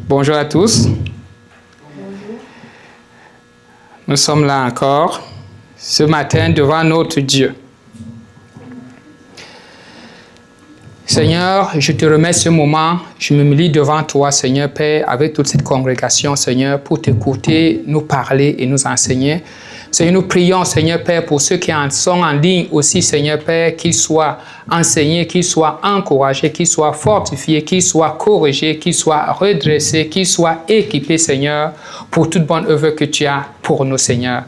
Bonjour à tous. Nous sommes là encore ce matin devant notre Dieu. Seigneur, je te remets ce moment, je me lie devant toi, Seigneur Père, avec toute cette congrégation, Seigneur, pour t'écouter, nous parler et nous enseigner. Seigneur, nous prions, Seigneur Père, pour ceux qui sont en ligne aussi, Seigneur Père, qu'ils soient enseignés, qu'ils soient encouragés, qu'ils soient fortifiés, qu'ils soient corrigés, qu'ils soient redressés, qu'ils soient équipés, Seigneur, pour toute bonne œuvre que tu as pour nous, Seigneur.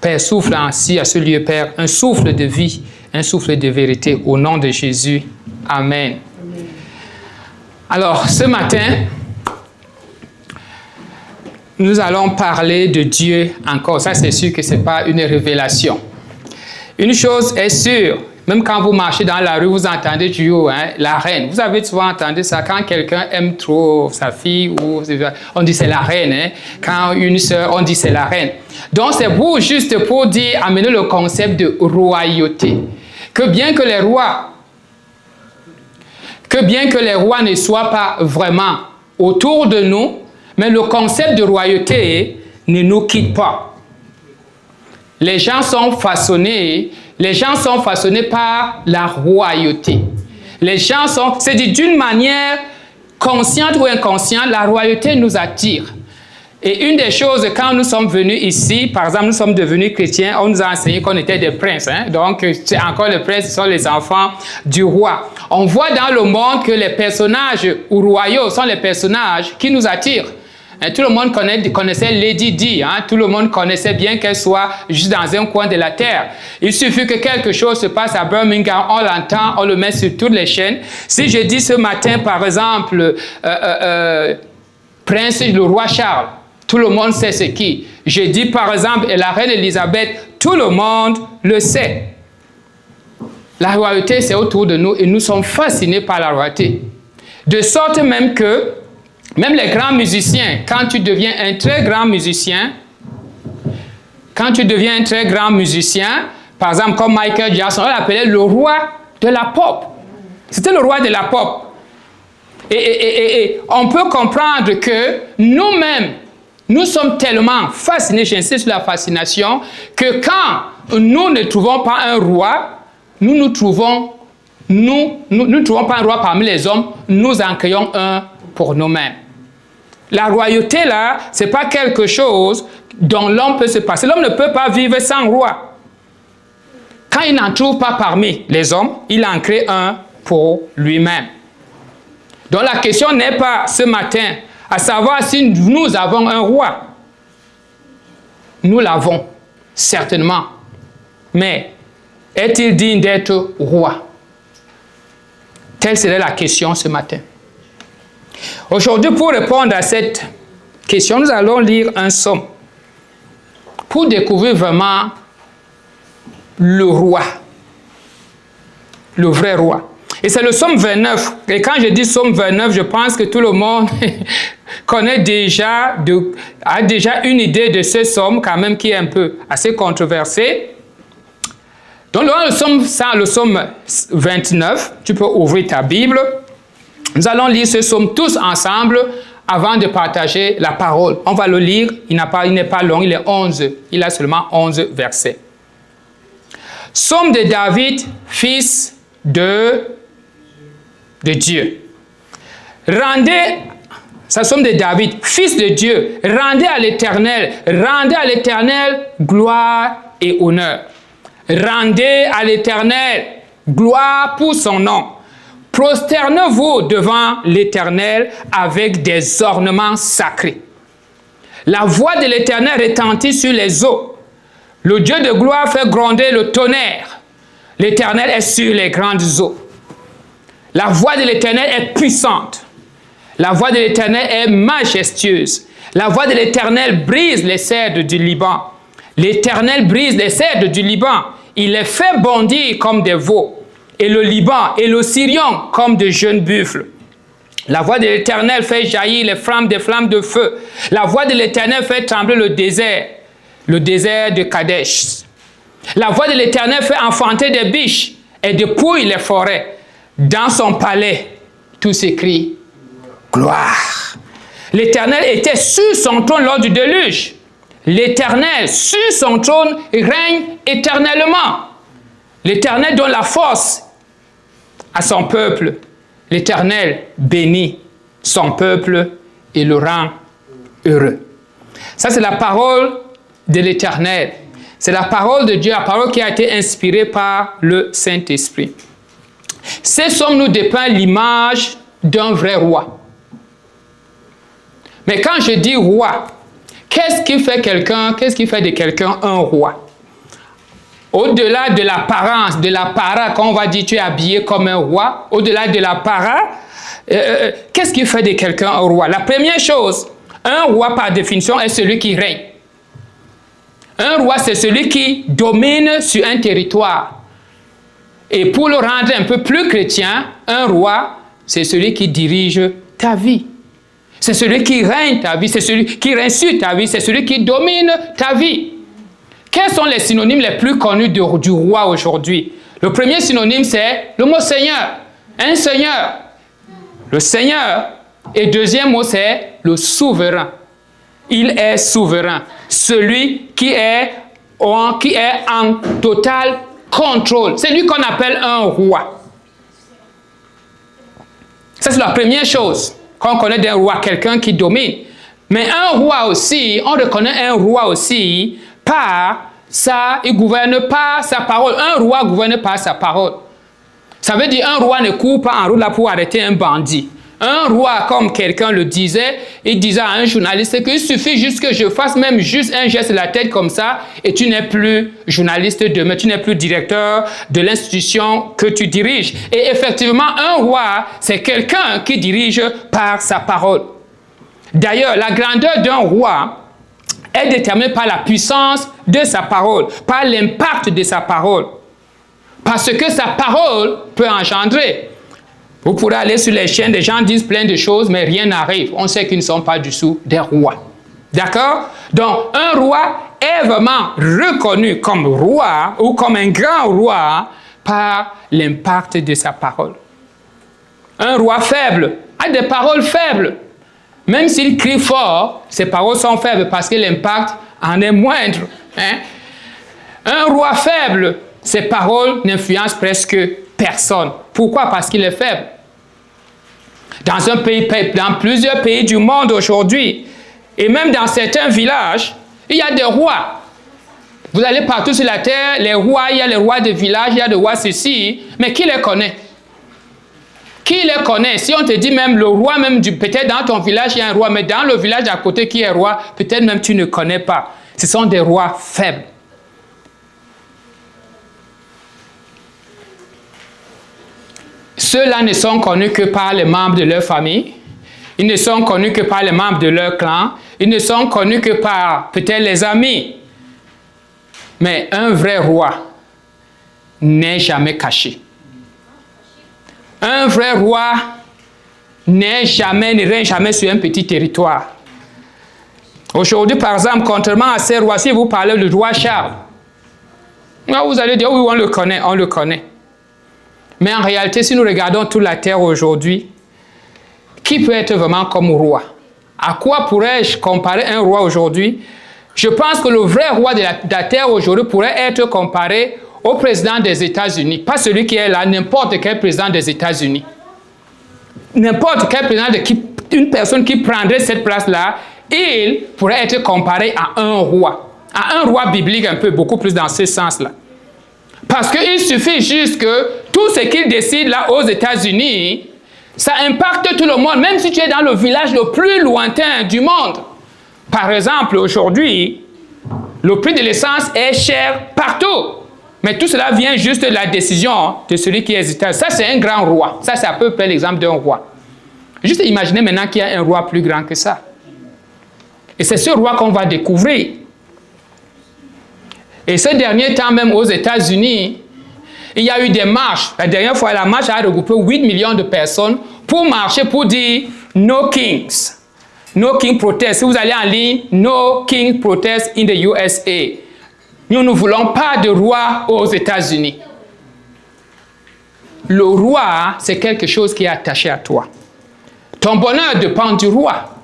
Père, souffle ainsi à ce lieu, Père, un souffle de vie, un souffle de vérité, au nom de Jésus. Amen. Amen. Alors, ce matin, nous allons parler de Dieu encore. Ça, c'est sûr que ce n'est pas une révélation. Une chose est sûre, même quand vous marchez dans la rue, vous entendez toujours la reine. Vous avez souvent entendu ça quand quelqu'un aime trop sa fille, ou on dit c'est la reine. Hein? Quand une sœur, on dit c'est la reine. Donc, c'est pour juste pour dire, amener le concept de royauté. Que bien que les rois ne soient pas vraiment autour de nous, mais le concept de royauté ne nous quitte pas. Les gens sont façonnés par la royauté. C'est dit d'une manière consciente ou inconsciente, la royauté nous attire. Et une des choses, quand nous sommes venus ici, par exemple, nous sommes devenus chrétiens, on nous a enseigné qu'on était des princes. Hein? Donc, c'est encore les princes, ce sont les enfants du roi. On voit dans le monde que les personnages royaux sont les personnages qui nous attirent. Hein? Tout le monde connaissait Lady Di. Hein? Tout le monde connaissait bien qu'elle soit juste dans un coin de la terre. Il suffit que quelque chose se passe à Birmingham, on l'entend, on le met sur toutes les chaînes. Si je dis ce matin, par exemple, prince, le roi Charles, tout le monde sait ce qui. Je dis par exemple, la reine Elisabeth, tout le monde le sait. La royauté, c'est autour de nous et nous sommes fascinés par la royauté. De sorte même que, même les grands musiciens, quand tu deviens un très grand musicien, par exemple comme Michael Jackson, on l'appelait le roi de la pop. C'était le roi de la pop. Et on peut comprendre que nous-mêmes, nous sommes tellement fascinés, j'insiste sur la fascination, que quand nous ne trouvons pas un roi, nous ne trouvons pas un roi parmi les hommes, nous en créons un pour nous-mêmes. La royauté, là, ce n'est pas quelque chose dont l'homme peut se passer. L'homme ne peut pas vivre sans roi. Quand il n'en trouve pas parmi les hommes, il en crée un pour lui-même. Donc la question n'est pas ce matin à savoir si nous avons un roi. Nous l'avons, certainement. Mais est-il digne d'être roi? Telle serait la question ce matin. Aujourd'hui, pour répondre à cette question, nous allons lire un psaume pour découvrir vraiment le roi, le vrai roi. Et c'est le psaume 29. Et quand je dis psaume 29, je pense que tout le monde a déjà une idée de ce psaume, quand même, qui est un peu assez controversé. Donc, le psaume 29, tu peux ouvrir ta Bible. Nous allons lire ce psaume tous ensemble avant de partager la parole. On va le lire, il n'est pas long, il a seulement 11 versets. Psaume de David, fils de Dieu. Ça somme de David, fils de Dieu, rendez à l'Éternel gloire et honneur. Rendez à l'Éternel gloire pour son nom. Prosternez-vous devant l'Éternel avec des ornements sacrés. La voix de l'Éternel retentit sur les eaux. Le Dieu de gloire fait gronder le tonnerre. L'Éternel est sur les grandes eaux. La voix de l'Éternel est puissante. La voix de l'Éternel est majestueuse. La voix de l'Éternel brise les cèdres du Liban. L'Éternel brise les cèdres du Liban. Il les fait bondir comme des veaux. Et le Liban et le Sirion comme de jeunes buffles. La voix de l'Éternel fait jaillir des flammes de feu. La voix de l'Éternel fait trembler le désert de Kadesh. La voix de l'Éternel fait enfanter des biches et dépouille les forêts. Dans son palais, tout s'écrie gloire. L'Éternel était sur son trône lors du déluge. L'Éternel, sur son trône, règne éternellement. L'Éternel donne la force à son peuple. L'Éternel bénit son peuple et le rend heureux. Ça, c'est la parole de l'Éternel. C'est la parole de Dieu, la parole qui a été inspirée par le Saint-Esprit. Ces psaumes nous dépeignent l'image d'un vrai roi. Mais quand je dis roi, qu'est-ce qui fait de quelqu'un un roi? Au-delà de l'apparence, de la para, quand on va dire tu es habillé comme un roi, au-delà de la para, qu'est-ce qui fait de quelqu'un un roi? La première chose, un roi par définition est celui qui règne. Un roi, c'est celui qui domine sur un territoire. Et pour le rendre un peu plus chrétien, un roi, c'est celui qui dirige ta vie. C'est celui qui règne ta vie, c'est celui qui règne sur ta vie, c'est celui qui domine ta vie. Quels sont les synonymes les plus connus du roi aujourd'hui? Le premier synonyme, c'est le mot Seigneur. Un Seigneur. Le Seigneur. Et deuxième mot, c'est le souverain. Il est souverain. Celui qui est en total contrôle. C'est lui qu'on appelle un roi. Ça, c'est la première chose qu'on connaît d'un roi, quelqu'un qui domine. Mais un roi aussi, on reconnaît un roi aussi par ça, il gouverne par sa parole. Un roi gouverne par sa parole. Ça veut dire un roi ne court pas en route là pour arrêter un bandit. Un roi, comme quelqu'un le disait, il disait à un journaliste qu'il suffit juste que je fasse même juste un geste de la tête comme ça et tu n'es plus journaliste demain, tu n'es plus directeur de l'institution que tu diriges. Et effectivement, un roi, c'est quelqu'un qui dirige par sa parole. D'ailleurs, la grandeur d'un roi est déterminée par la puissance de sa parole, par l'impact de sa parole. Parce que sa parole peut engendrer. Vous pourrez aller sur les chaînes, des gens disent plein de choses, mais rien n'arrive. On sait qu'ils ne sont pas du tout des rois. D'accord? Donc, un roi est vraiment reconnu comme roi ou comme un grand roi par l'impact de sa parole. Un roi faible a des paroles faibles. Même s'il crie fort, ses paroles sont faibles parce que l'impact en est moindre. Hein? Un roi faible, ses paroles n'influencent presque personne. Pourquoi? Parce qu'il est faible. Dans plusieurs pays du monde aujourd'hui, et même dans certains villages, il y a des rois. Vous allez partout sur la terre, les rois, il y a les rois de village, il y a des rois ceci, mais qui les connaît? Qui les connaît? Si on te dit même le roi, même peut-être dans ton village, il y a un roi, mais dans le village à côté qui est roi, peut-être même tu ne connais pas. Ce sont des rois faibles. Ceux-là ne sont connus que par les membres de leur famille. Ils ne sont connus que par les membres de leur clan. Ils ne sont connus que par peut-être les amis. Mais un vrai roi n'est jamais caché. Un vrai roi ne règne jamais sur un petit territoire. Aujourd'hui, par exemple, contrairement à ces rois, si vous parlez du roi Charles, vous allez dire, oui, on le connaît, on le connaît. Mais en réalité, si nous regardons toute la terre aujourd'hui, qui peut être vraiment comme roi? À quoi pourrais-je comparer un roi aujourd'hui? Je pense que le vrai roi de la terre aujourd'hui pourrait être comparé au président des États-Unis. Pas celui qui est là, n'importe quel président des États-Unis. N'importe quel président, une personne qui prendrait cette place-là, il pourrait être comparé à un roi. À un roi biblique un peu, beaucoup plus dans ce sens-là. Parce qu'il suffit juste que tout ce qu'il décide là aux États-Unis, ça impacte tout le monde, même si tu es dans le village le plus lointain du monde. Par exemple, aujourd'hui, le prix de l'essence est cher partout. Mais tout cela vient juste de la décision de celui qui est hésitant. Ça, c'est un grand roi. Ça, c'est à peu près l'exemple d'un roi. Juste imaginez maintenant qu'il y a un roi plus grand que ça. Et c'est ce roi qu'on va découvrir. Et ces derniers temps, même aux États-Unis, il y a eu des marches. La dernière fois, la marche a regroupé 8 millions de personnes pour marcher, pour dire « No Kings ». No King Protest. Si vous allez en ligne, No King Protest in the USA. Nous ne voulons pas de roi aux États-Unis. Le roi, c'est quelque chose qui est attaché à toi. Ton bonheur dépend du roi.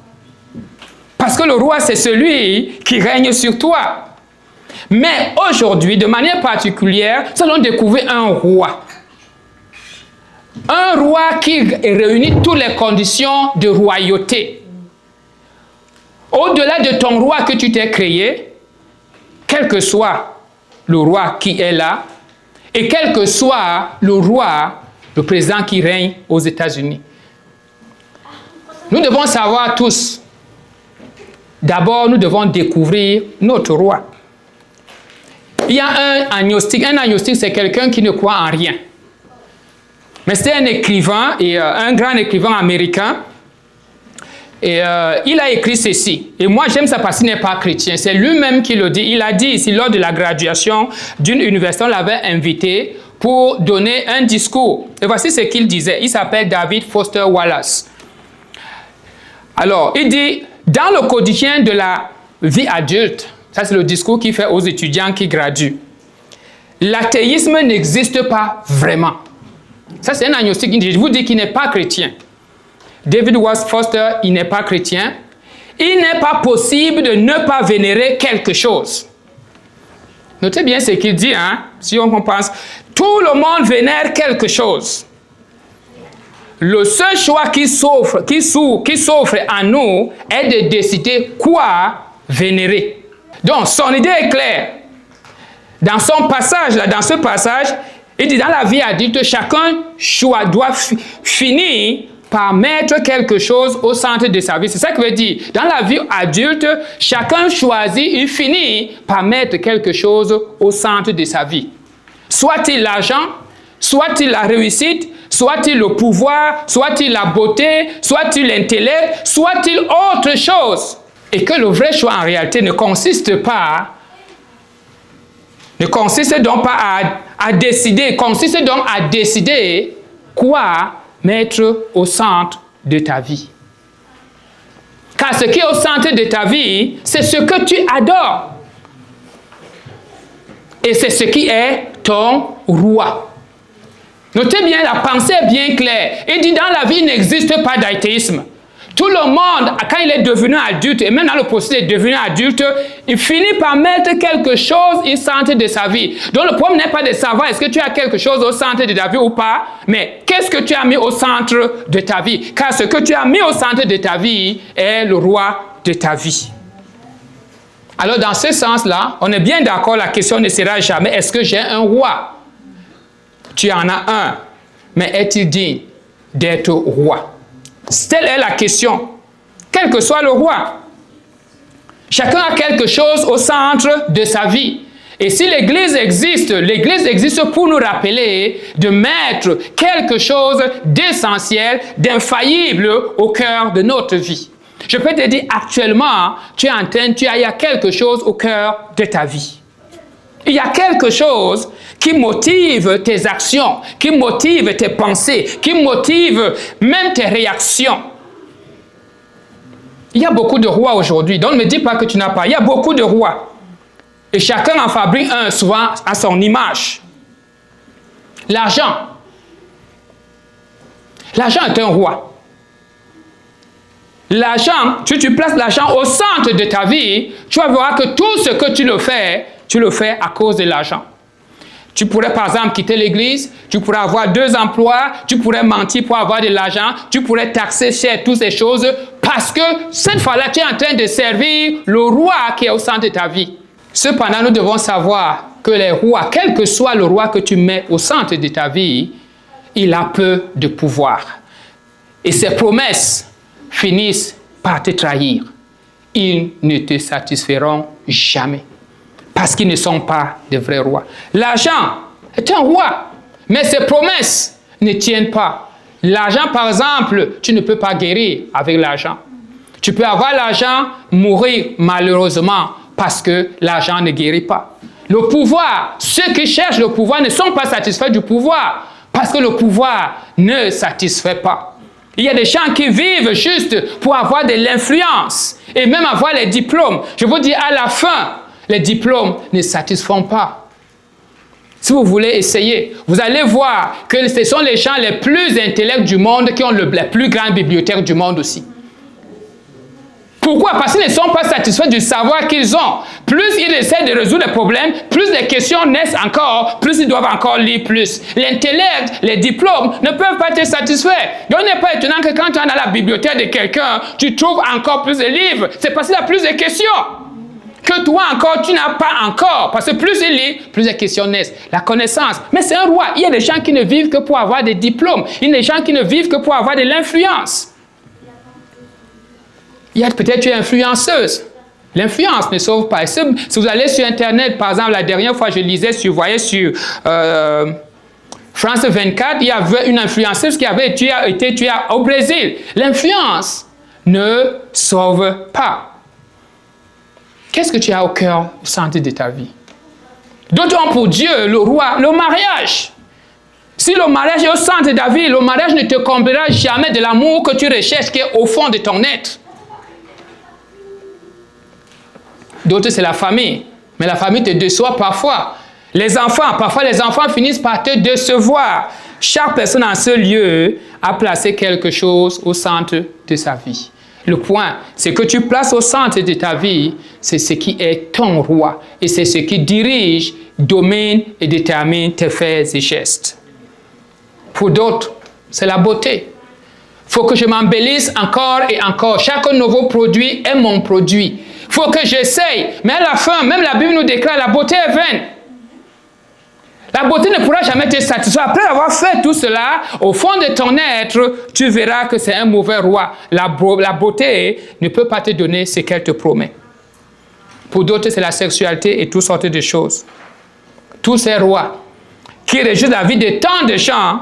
parce que le roi, c'est celui qui règne sur toi. Mais aujourd'hui, de manière particulière, nous allons découvrir un roi. Un roi qui réunit toutes les conditions de royauté. Au-delà de ton roi que tu t'es créé, quel que soit le roi qui est là, et quel que soit le roi, le président qui règne aux États-Unis. Nous devons savoir tous, d'abord nous devons découvrir notre roi. Il y a un agnostique c'est quelqu'un qui ne croit en rien. Mais c'est un écrivain, et un grand écrivain américain, et il a écrit ceci. Et moi j'aime ça parce qu'il n'est pas chrétien, c'est lui-même qui le dit. Il a dit ici, lors de la graduation d'une université, on l'avait invité pour donner un discours. Et voici ce qu'il disait. Il s'appelle David Foster Wallace. Alors, il dit, dans le quotidien de la vie adulte, ça c'est le discours qu'il fait aux étudiants qui graduent, l'athéisme n'existe pas vraiment. Ça c'est un agnostique, je vous dis qu'il n'est pas chrétien. David Foster, il n'est pas chrétien. Il n'est pas possible de ne pas vénérer quelque chose. Notez bien ce qu'il dit, hein, si on pense. Tout le monde vénère quelque chose. Le seul choix qui s'offre à nous est de décider quoi vénérer. Donc, son idée est claire. Dans son passage, là, dans ce passage, il dit dans la vie adulte, chacun doit finir par mettre quelque chose au centre de sa vie. C'est ça qu'il veut dire. Dans la vie adulte, chacun choisit, il finit par mettre quelque chose au centre de sa vie. Soit-il l'argent, soit-il la réussite, soit-il le pouvoir, soit-il la beauté, soit-il l'intellect, soit-il autre chose. Et que le vrai choix en réalité ne consiste donc pas à décider, consiste donc à décider quoi mettre au centre de ta vie. Car ce qui est au centre de ta vie, c'est ce que tu adores. Et c'est ce qui est ton roi. Notez bien, la pensée est bien claire. Il dit, dans la vie, il n'existe pas d'athéisme. Tout le monde, quand il est devenu adulte, et même dans le processus de devenir adulte, il finit par mettre quelque chose au centre de sa vie. Donc le problème n'est pas de savoir est-ce que tu as quelque chose au centre de ta vie ou pas, mais qu'est-ce que tu as mis au centre de ta vie? Car ce que tu as mis au centre de ta vie est le roi de ta vie. Alors dans ce sens-là, on est bien d'accord, la question ne sera jamais est-ce que j'ai un roi? Tu en as un, mais est-il digne d'être roi? Telle est la question, quel que soit le roi. Chacun a quelque chose au centre de sa vie. Et si l'Église existe pour nous rappeler de mettre quelque chose d'essentiel, d'infaillible au cœur de notre vie. Je peux te dire, actuellement, il y a quelque chose au cœur de ta vie. Il y a quelque chose qui motive tes actions, qui motive tes pensées, qui motive même tes réactions. Il y a beaucoup de rois aujourd'hui, donc ne me dis pas que tu n'as pas. Il y a beaucoup de rois. Et chacun en fabrique un, souvent à son image. L'argent. L'argent est un roi. L'argent, si tu places l'argent au centre de ta vie, tu vas voir que tout ce que tu le fais à cause de l'argent. Tu pourrais par exemple quitter l'église, tu pourrais avoir 2 emplois, tu pourrais mentir pour avoir de l'argent, tu pourrais taxer cher toutes ces choses parce que cette fois-là, tu es en train de servir le roi qui est au centre de ta vie. Cependant, nous devons savoir que les rois, quel que soit le roi que tu mets au centre de ta vie, il a peu de pouvoir. Et ses promesses finissent par te trahir. Ils ne te satisferont jamais. Parce qu'ils ne sont pas de vrais rois. L'argent est un roi, mais ses promesses ne tiennent pas. L'argent, par exemple, tu ne peux pas guérir avec l'argent. Tu peux avoir l'argent, mourir malheureusement, parce que l'argent ne guérit pas. Le pouvoir, ceux qui cherchent le pouvoir ne sont pas satisfaits du pouvoir, parce que le pouvoir ne satisfait pas. Il y a des gens qui vivent juste pour avoir de l'influence, et même avoir les diplômes. Je vous dis, à la fin, les diplômes ne satisfont pas. Si vous voulez essayer, vous allez voir que ce sont les gens les plus intellectuels du monde qui ont les plus grandes bibliothèques du monde aussi. Pourquoi? Parce qu'ils ne sont pas satisfaits du savoir qu'ils ont. Plus ils essaient de résoudre les problèmes, plus les questions naissent encore, plus ils doivent encore lire plus. L'intellect, les diplômes ne peuvent pas être satisfaits. Donc, il n'est pas étonnant que quand tu es dans la bibliothèque de quelqu'un, tu trouves encore plus de livres. C'est parce qu'il a plus de questions que toi encore, tu n'as pas encore. Parce que plus il lit, plus les questions naissent. La connaissance. Mais c'est un roi. Il y a des gens qui ne vivent que pour avoir des diplômes. Il y a des gens qui ne vivent que pour avoir de l'influence. Il y a peut-être tu es influenceuse. L'influence ne sauve pas. Si vous allez sur Internet, par exemple, la dernière fois, je lisais, vous voyez sur France 24, il y avait une influenceuse qui avait été tuée au Brésil. L'influence ne sauve pas. Qu'est-ce que tu as au cœur, au centre de ta vie? D'autant pour Dieu, le roi, le mariage. Si le mariage est au centre de ta vie, le mariage ne te comblera jamais de l'amour que tu recherches qui est au fond de ton être. D'autres, c'est la famille. Mais la famille te déçoit parfois. Les enfants, parfois les enfants finissent par te décevoir. Chaque personne en ce lieu a placé quelque chose au centre de sa vie. Le point, c'est que tu places au centre de ta vie, c'est ce qui est ton roi. Et c'est ce qui dirige, domine et détermine tes faits et gestes. Pour d'autres, c'est la beauté. Il faut que je m'embellisse encore et encore. Chaque nouveau produit est mon produit. Il faut que j'essaye. Mais à la fin, même la Bible nous déclare, la beauté est vaine. La beauté ne pourra jamais te satisfaire. Après avoir fait tout cela, au fond de ton être, tu verras que c'est un mauvais roi. La beauté ne peut pas te donner ce qu'elle te promet. Pour d'autres, c'est la sexualité et toutes sortes de choses. Tous ces rois qui régissent la vie de tant de gens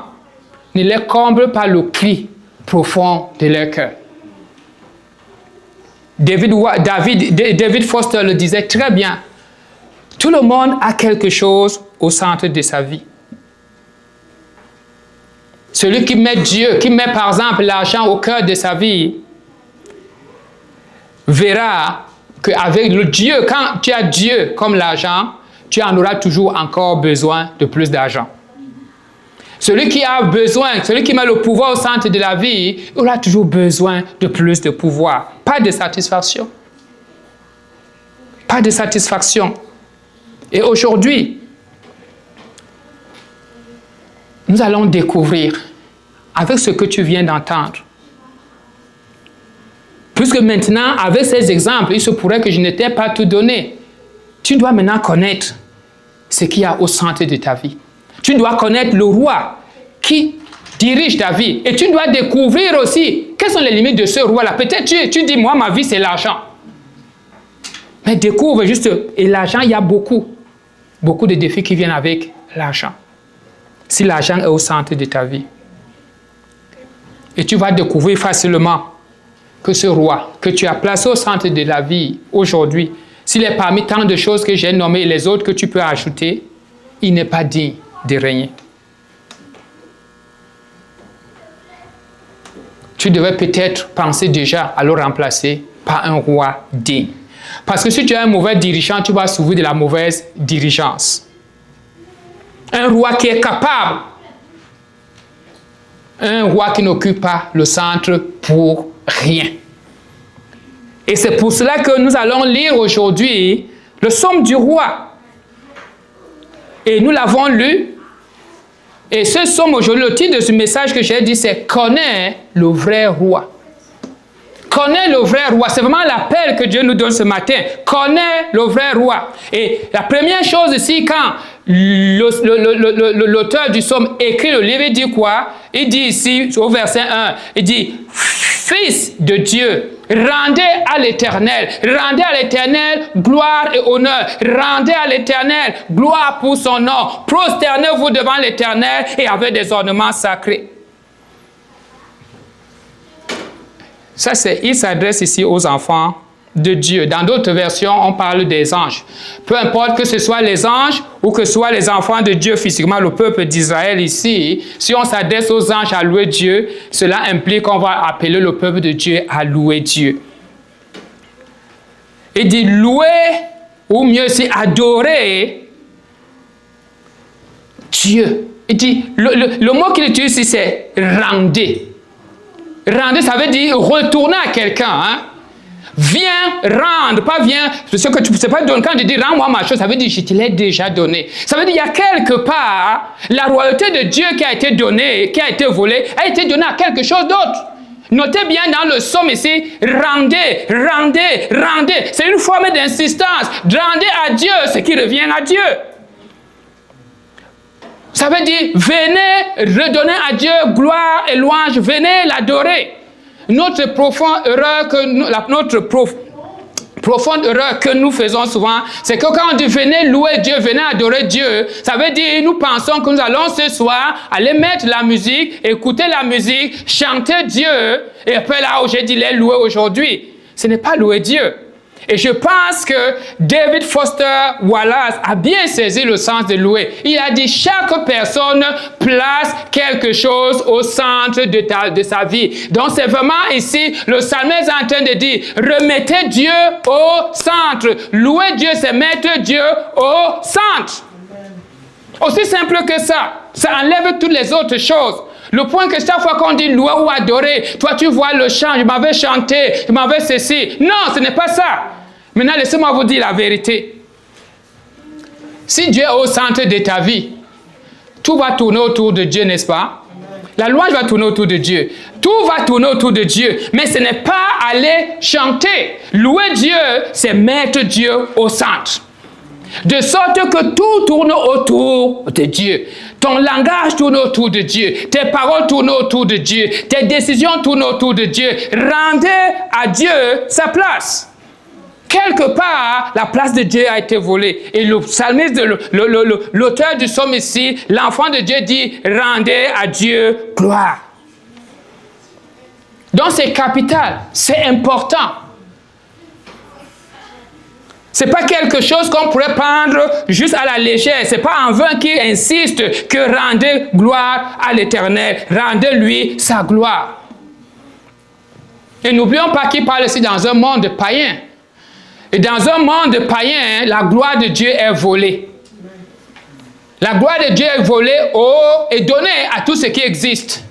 ne les comblent pas le cri profond de leur cœur. David Foster le disait très bien. Tout le monde a quelque chose au centre de sa vie. Celui qui met Dieu, qui met par exemple l'argent au cœur de sa vie, verra qu'avec le Dieu, quand tu as Dieu comme l'argent, tu en auras toujours encore besoin de plus d'argent. Celui qui a besoin, celui qui met le pouvoir au centre de la vie, aura toujours besoin de plus de pouvoir. Pas de satisfaction. Pas de satisfaction. Et aujourd'hui, nous allons découvrir, avec ce que tu viens d'entendre, puisque maintenant, avec ces exemples, il se pourrait que je ne t'ai pas tout donné. Tu dois maintenant connaître ce qu'il y a au centre de ta vie. Tu dois connaître le roi qui dirige ta vie. Et tu dois découvrir aussi quelles sont les limites de ce roi-là. Peut-être tu dis, moi, ma vie, c'est l'argent. Mais découvre juste, et l'argent, il y a beaucoup de défis qui viennent avec l'argent. Si l'argent est au centre de ta vie. Et tu vas découvrir facilement que ce roi que tu as placé au centre de la vie aujourd'hui, s'il est parmi tant de choses que j'ai nommées et les autres que tu peux ajouter, il n'est pas digne de régner. Tu devais peut-être penser déjà à le remplacer par un roi digne. Parce que si tu es un mauvais dirigeant, tu vas souffrir de la mauvaise dirigeance. Un roi qui est capable. Un roi qui n'occupe pas le centre pour rien. Et c'est pour cela que nous allons lire aujourd'hui le psaume du roi. Et nous l'avons lu. Et ce psaume aujourd'hui, le titre de ce message que j'ai dit, c'est « Connais le vrai roi ». Connais le vrai roi. C'est vraiment l'appel que Dieu nous donne ce matin. Connais le vrai roi. Et la première chose ici, quand l'auteur du psaume écrit le livre, il dit quoi? Il dit ici, au verset 1, il dit « Fils de Dieu, rendez à l'Éternel gloire et honneur. Rendez à l'Éternel gloire pour son nom. Prosternez-vous devant l'Éternel et avec des ornements sacrés. » Ça, il s'adresse ici aux enfants de Dieu. Dans d'autres versions, on parle des anges. Peu importe que ce soit les anges ou que ce soit les enfants de Dieu physiquement, le peuple d'Israël ici, si on s'adresse aux anges à louer Dieu, cela implique qu'on va appeler le peuple de Dieu à louer Dieu. Il dit louer, ou mieux c'est adorer Dieu. Il dit, le mot qu'il utilise ici, c'est rendez. Rendre, ça veut dire retourner à quelqu'un. Hein? Viens rendre, pas viens, ce que tu ne sais pas donner. Quand tu dis rends-moi ma chose, ça veut dire je te l'ai déjà donné. Ça veut dire il y a quelque part, la royauté de Dieu qui a été donnée, qui a été volée, a été donnée à quelque chose d'autre. Notez bien dans le psaume ici, rendez, rendez, rendez. C'est une forme d'insistance. Rendez à Dieu ce qui revient à Dieu. Ça veut dire, venez redonner à Dieu gloire et louange, venez l'adorer. Notre profonde erreur que nous faisons souvent, c'est que quand on dit venez louer Dieu, venez adorer Dieu, ça veut dire nous pensons que nous allons ce soir aller mettre la musique, écouter la musique, chanter Dieu, et après là où j'ai dit les louer aujourd'hui. Ce n'est pas louer Dieu. Et je pense que David Foster Wallace a bien saisi le sens de louer. Il a dit chaque personne place quelque chose au centre de sa vie. Donc c'est vraiment ici, le psalmiste est en train de dire, remettez Dieu au centre. Louer Dieu, c'est mettre Dieu au centre. Aussi simple que ça. Ça enlève toutes les autres choses. Le point que chaque fois qu'on dit louer ou adorer, toi tu vois le chant, je m'avais chanté, je m'avais ceci. Non, ce n'est pas ça. Maintenant, laissez-moi vous dire la vérité. Si Dieu est au centre de ta vie, tout va tourner autour de Dieu, n'est-ce pas? La louange va tourner autour de Dieu. Tout va tourner autour de Dieu. Mais ce n'est pas aller chanter. Louer Dieu, c'est mettre Dieu au centre. De sorte que tout tourne autour de Dieu. Ton langage tourne autour de Dieu. Tes paroles tournent autour de Dieu. Tes décisions tournent autour de Dieu. Rendez à Dieu sa place. Quelque part, la place de Dieu a été volée. Et le psalmiste, l'auteur du psaume ici, l'enfant de Dieu dit, rendez à Dieu gloire. Donc c'est capital, c'est important. Ce n'est pas quelque chose qu'on pourrait prendre juste à la légère. Ce n'est pas en vain qu'il insiste que rendez gloire à l'Éternel. Rendez-lui sa gloire. Et n'oublions pas qu'il parle ici dans un monde païen. Et dans un monde païen, la gloire de Dieu est volée. La gloire de Dieu est volée et donnée à tout ce qui existe.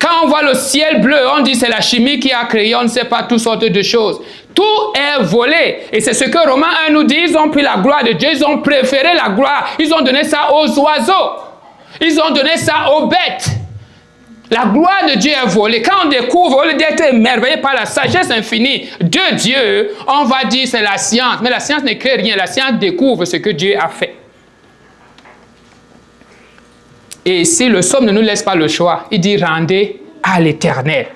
Quand on voit le ciel bleu, on dit c'est la chimie qui a créé, on ne sait pas toutes sortes de choses. Tout est volé. Et c'est ce que Romains 1 nous dit, ils ont pris la gloire de Dieu, ils ont préféré la gloire, ils ont donné ça aux oiseaux. Ils ont donné ça aux bêtes. La gloire de Dieu est volée. Quand on découvre, au lieu d'être émerveillé par la sagesse infinie de Dieu, on va dire c'est la science. Mais la science ne crée rien, la science découvre ce que Dieu a fait. Et ici, le psaume ne nous laisse pas le choix. Il dit rendez à l'Éternel.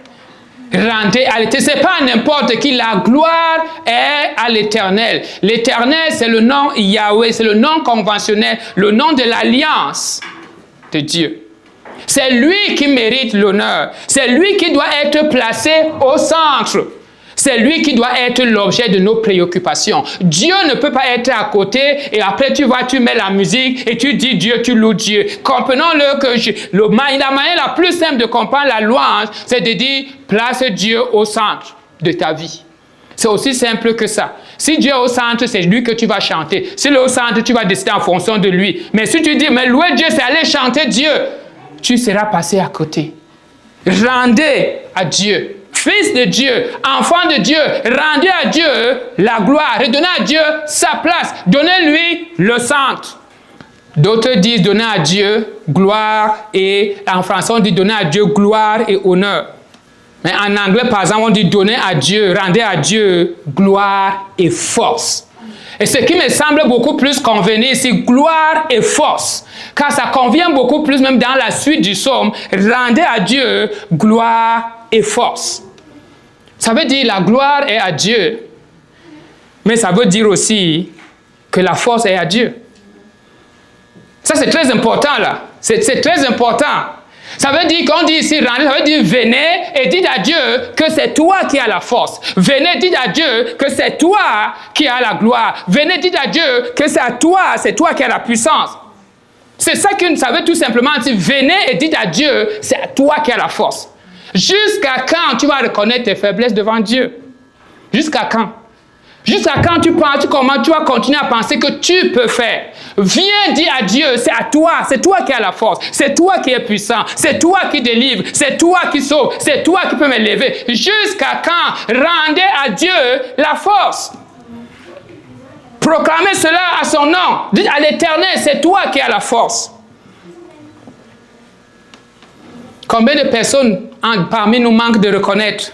Rendez à l'Éternel. Ce n'est pas n'importe qui. La gloire est à l'Éternel. L'Éternel, c'est le nom Yahweh, c'est le nom conventionnel, le nom de l'alliance de Dieu. C'est lui qui mérite l'honneur. C'est lui qui doit être placé au centre. C'est lui qui doit être l'objet de nos préoccupations. Dieu ne peut pas être à côté et après tu mets la musique et tu dis Dieu, tu loues Dieu. Comprenons-le que la manière la plus simple de comprendre la louange, c'est de dire place Dieu au centre de ta vie. C'est aussi simple que ça. Si Dieu est au centre, c'est lui que tu vas chanter. Si il est au centre, tu vas décider en fonction de lui. Mais si tu dis, mais louer Dieu, c'est aller chanter Dieu, tu seras passé à côté. Rendez à Dieu. Fils de Dieu, enfant de Dieu, rendez à Dieu la gloire. Redonnez à Dieu sa place. Donnez-lui le centre. D'autres disent donner à Dieu gloire et en français on dit donner à Dieu gloire et honneur. Mais en anglais par exemple on dit donner à Dieu, rendez à Dieu gloire et force. Et ce qui me semble beaucoup plus convenir, c'est gloire et force. Car ça convient beaucoup plus, même dans la suite du psaume, rendez à Dieu gloire et force. Ça veut dire la gloire est à Dieu, mais ça veut dire aussi que la force est à Dieu. Ça c'est très important là, c'est très important. Ça veut dire, quand on dit ici, rendez, ça veut dire venez et dites à Dieu que c'est toi qui as la force. Venez, dites à Dieu que c'est toi qui as la gloire. Venez, dites à Dieu que c'est toi qui as la puissance. C'est ça que ça veut tout simplement dire, venez et dites à Dieu, c'est à toi qui as la force. Jusqu'à quand tu vas reconnaître tes faiblesses devant Dieu? Jusqu'à quand? Jusqu'à quand tu penses, comment tu vas continuer à penser que tu peux faire? Viens dire à Dieu, c'est à toi, c'est toi qui as la force, c'est toi qui es puissant, c'est toi qui délivre, c'est toi qui sauve, c'est toi qui peux me lever. Jusqu'à quand? Rendez à Dieu la force. Proclamez cela à son nom. Dites à l'Éternel, c'est toi qui as la force. Combien de personnes parmi nous manquent de reconnaître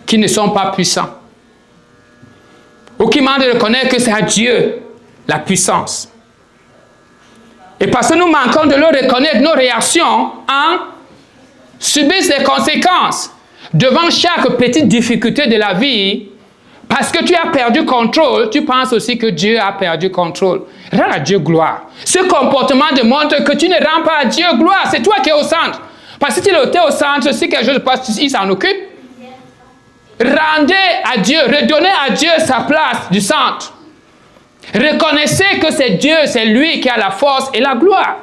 qu'ils ne sont pas puissants? Ou qui manquent de reconnaître que c'est à Dieu la puissance. Et parce que nous manquons de le reconnaître, nos réactions subissent les conséquences. Devant chaque petite difficulté de la vie, parce que tu as perdu contrôle, tu penses aussi que Dieu a perdu contrôle. Rends à Dieu gloire. Ce comportement démontre que tu ne rends pas à Dieu gloire. C'est toi qui es au centre. Parce que si tu es au centre, si quelque chose passe, il s'en occupe. Rendez à Dieu, redonnez à Dieu sa place du centre. Reconnaissez que c'est Dieu, c'est lui qui a la force et la gloire.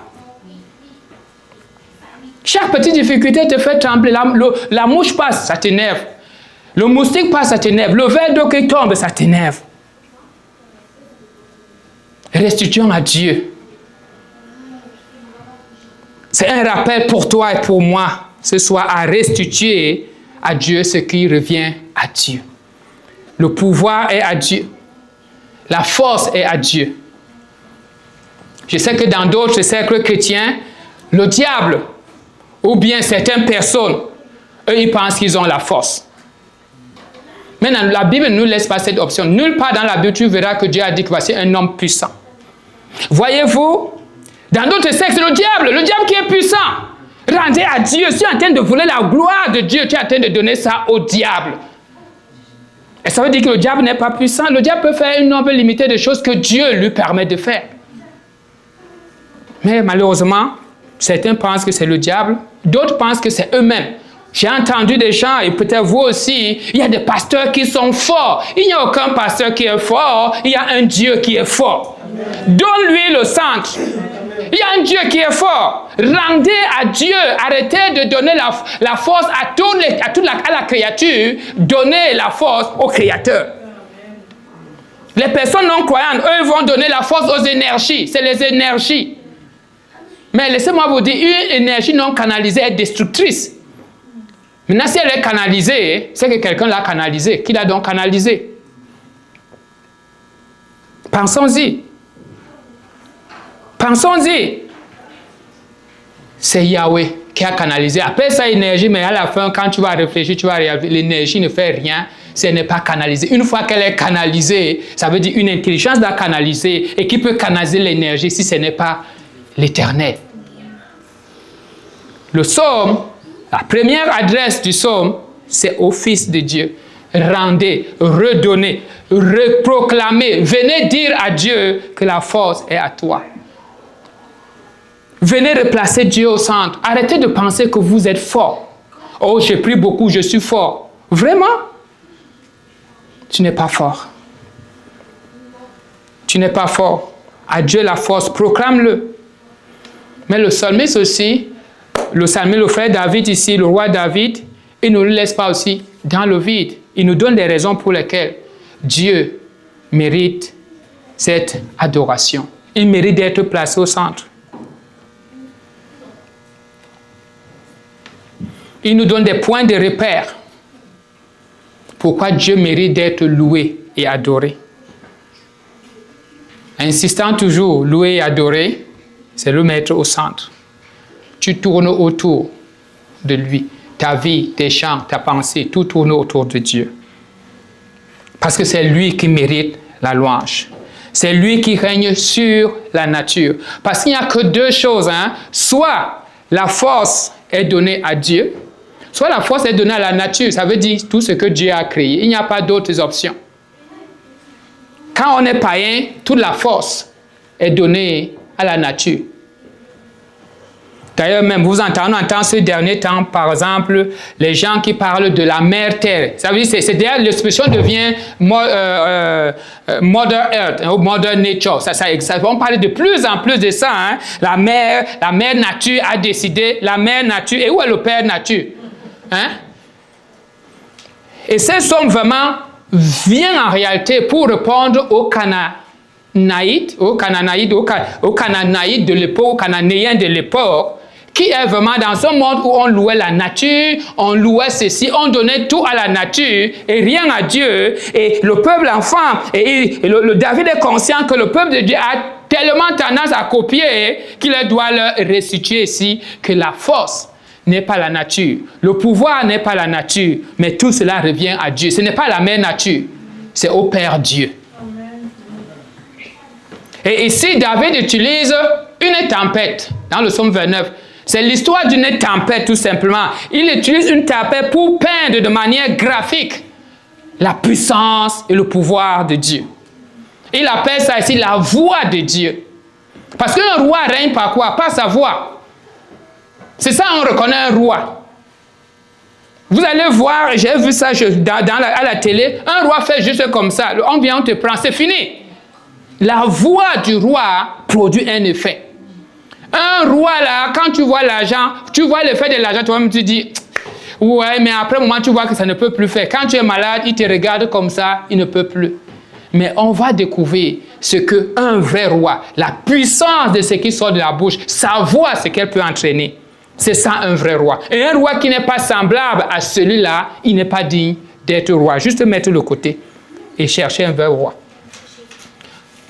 Chaque petite difficulté te fait trembler. La mouche passe, ça t'énerve. Le moustique passe, ça t'énerve. Le verre d'eau qui tombe, ça t'énerve. Restituons à Dieu. C'est un rappel pour toi et pour moi, ce soir, à restituer à Dieu ce qui revient à Dieu. Le pouvoir est à Dieu. La force est à Dieu. Je sais que dans d'autres cercles chrétiens, le diable ou bien certaines personnes, eux, ils pensent qu'ils ont la force. Mais la Bible ne nous laisse pas cette option. Nulle part dans la Bible, tu verras que Dieu a dit que voici un homme puissant. Voyez-vous, dans d'autres sectes, c'est le diable qui est puissant. Rendez à Dieu. Si tu es en train de voler la gloire de Dieu, tu es en train de donner ça au diable. Et ça veut dire que le diable n'est pas puissant. Le diable peut faire un nombre limité de choses que Dieu lui permet de faire. Mais malheureusement, certains pensent que c'est le diable, d'autres pensent que c'est eux-mêmes. J'ai entendu des gens, et peut-être vous aussi, il y a des pasteurs qui sont forts. Il n'y a aucun pasteur qui est fort, il y a un Dieu qui est fort. Donne-lui le centre. Il y a un Dieu qui est fort. Rendez à Dieu. Arrêtez de donner la force à la créature. Donnez la force au Créateur. Les personnes non croyantes, eux, vont donner la force aux énergies. C'est les énergies. Mais laissez-moi vous dire, une énergie non canalisée est destructrice. Maintenant, si elle est canalisée, c'est que quelqu'un l'a canalisée. Qui l'a donc canalisée? Pensons-y. Pensons-y. C'est Yahweh qui a canalisé. Appelle ça énergie, mais à la fin, quand tu vas réfléchir, tu vas réaliser l'énergie ne fait rien si elle n'est pas canalisée. Une fois qu'elle est canalisée, ça veut dire une intelligence l'a canaliser et qui peut canaliser l'énergie si ce n'est pas l'Éternel. Le psaume, la première adresse du psaume, c'est au Fils de Dieu. Rendez, redonnez, reproclamez. Venez dire à Dieu que la force est à toi. Venez replacer Dieu au centre. Arrêtez de penser que vous êtes fort. Oh, j'ai pris beaucoup, je suis fort. Vraiment? Tu n'es pas fort. Tu n'es pas fort. À Dieu la force, proclame-le. Mais le psalmiste aussi, le frère David ici, le roi David, il ne nous laisse pas aussi dans le vide. Il nous donne des raisons pour lesquelles Dieu mérite cette adoration. Il mérite d'être placé au centre. Il nous donne des points de repère. Pourquoi Dieu mérite d'être loué et adoré. Insistant toujours, loué et adoré, c'est le mettre au centre. Tu tournes autour de lui. Ta vie, tes chants, ta pensée, tout tourne autour de Dieu. Parce que c'est lui qui mérite la louange. C'est lui qui règne sur la nature. Parce qu'il n'y a que deux choses. Soit la force est donnée à Dieu, soit la force est donnée à la nature. Ça veut dire tout ce que Dieu a créé. Il n'y a pas d'autres options. Quand on est païen, toute la force est donnée à la nature. D'ailleurs, même vous entendez ces derniers temps, par exemple, les gens qui parlent de la mère terre. Ça veut dire, c'est-à-dire l'expression devient Mother Earth ou Mother Nature. On parle de plus en plus de ça. La mère nature a décidé, la mère nature. Et où est le père nature? Et ce sont vraiment vient en réalité pour répondre aux Canaanaïdes de l'époque, aux Cananéens de l'époque, qui est vraiment dans un monde où on louait la nature, on louait ceci, on donnait tout à la nature et rien à Dieu. Et le peuple enfant, le David est conscient que le peuple de Dieu a tellement tendance à copier qu'il doit leur restituer ici que la force n'est pas la nature, le pouvoir n'est pas la nature, mais tout cela revient à Dieu. Ce n'est pas la même nature, c'est au Père Dieu. Et ici, David utilise une tempête dans le psaume 29. C'est l'histoire d'une tempête tout simplement. Il utilise une tempête pour peindre de manière graphique la puissance et le pouvoir de Dieu. Il appelle ça ici la voix de Dieu. Parce qu'un roi règne par quoi? Par sa voix. C'est ça on reconnaît un roi. Vous allez voir, j'ai vu ça à la télé, un roi fait juste comme ça. On vient, on te prend, c'est fini. La voix du roi produit un effet. Un roi là, quand tu vois l'argent, tu vois l'effet de l'argent, toi-même tu dis, ouais, mais après un moment tu vois que ça ne peut plus faire. Quand tu es malade, il te regarde comme ça, il ne peut plus. Mais on va découvrir ce qu'un vrai roi, la puissance de ce qui sort de la bouche, sa voix, ce qu'elle peut entraîner. C'est ça un vrai roi. Et un roi qui n'est pas semblable à celui-là, il n'est pas digne d'être roi. Juste mettre le côté et chercher un vrai roi.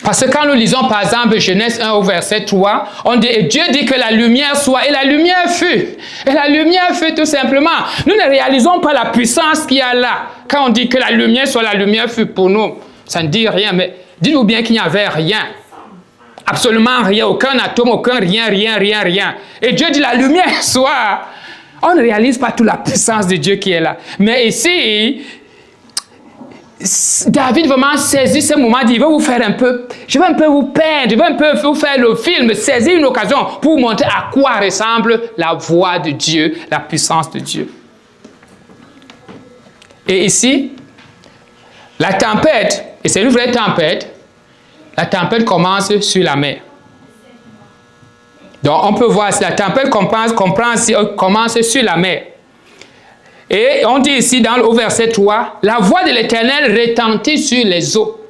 Parce que quand nous lisons par exemple Genèse 1 au verset 3, on dit, et Dieu dit que la lumière soit, et la lumière fut. Et la lumière fut tout simplement. Nous ne réalisons pas la puissance qu'il y a là. Quand on dit que la lumière soit, la lumière fut pour nous, ça ne dit rien, mais dites-vous bien qu'il n'y avait rien. Absolument rien, aucun atome, aucun rien. Et Dieu dit la lumière soit. On ne réalise pas toute la puissance de Dieu qui est là. Mais ici, David vraiment saisit ce moment, dit, je vais vous faire un peu, je vais un peu vous peindre, je vais un peu vous faire le film, saisir une occasion pour vous montrer à quoi ressemble la voix de Dieu, la puissance de Dieu. Et ici, la tempête, et c'est une vraie tempête, la tempête commence sur la mer. Donc on peut voir si la tempête commence sur la mer. Et on dit ici au verset 3, la voix de l'Éternel retentit sur les eaux.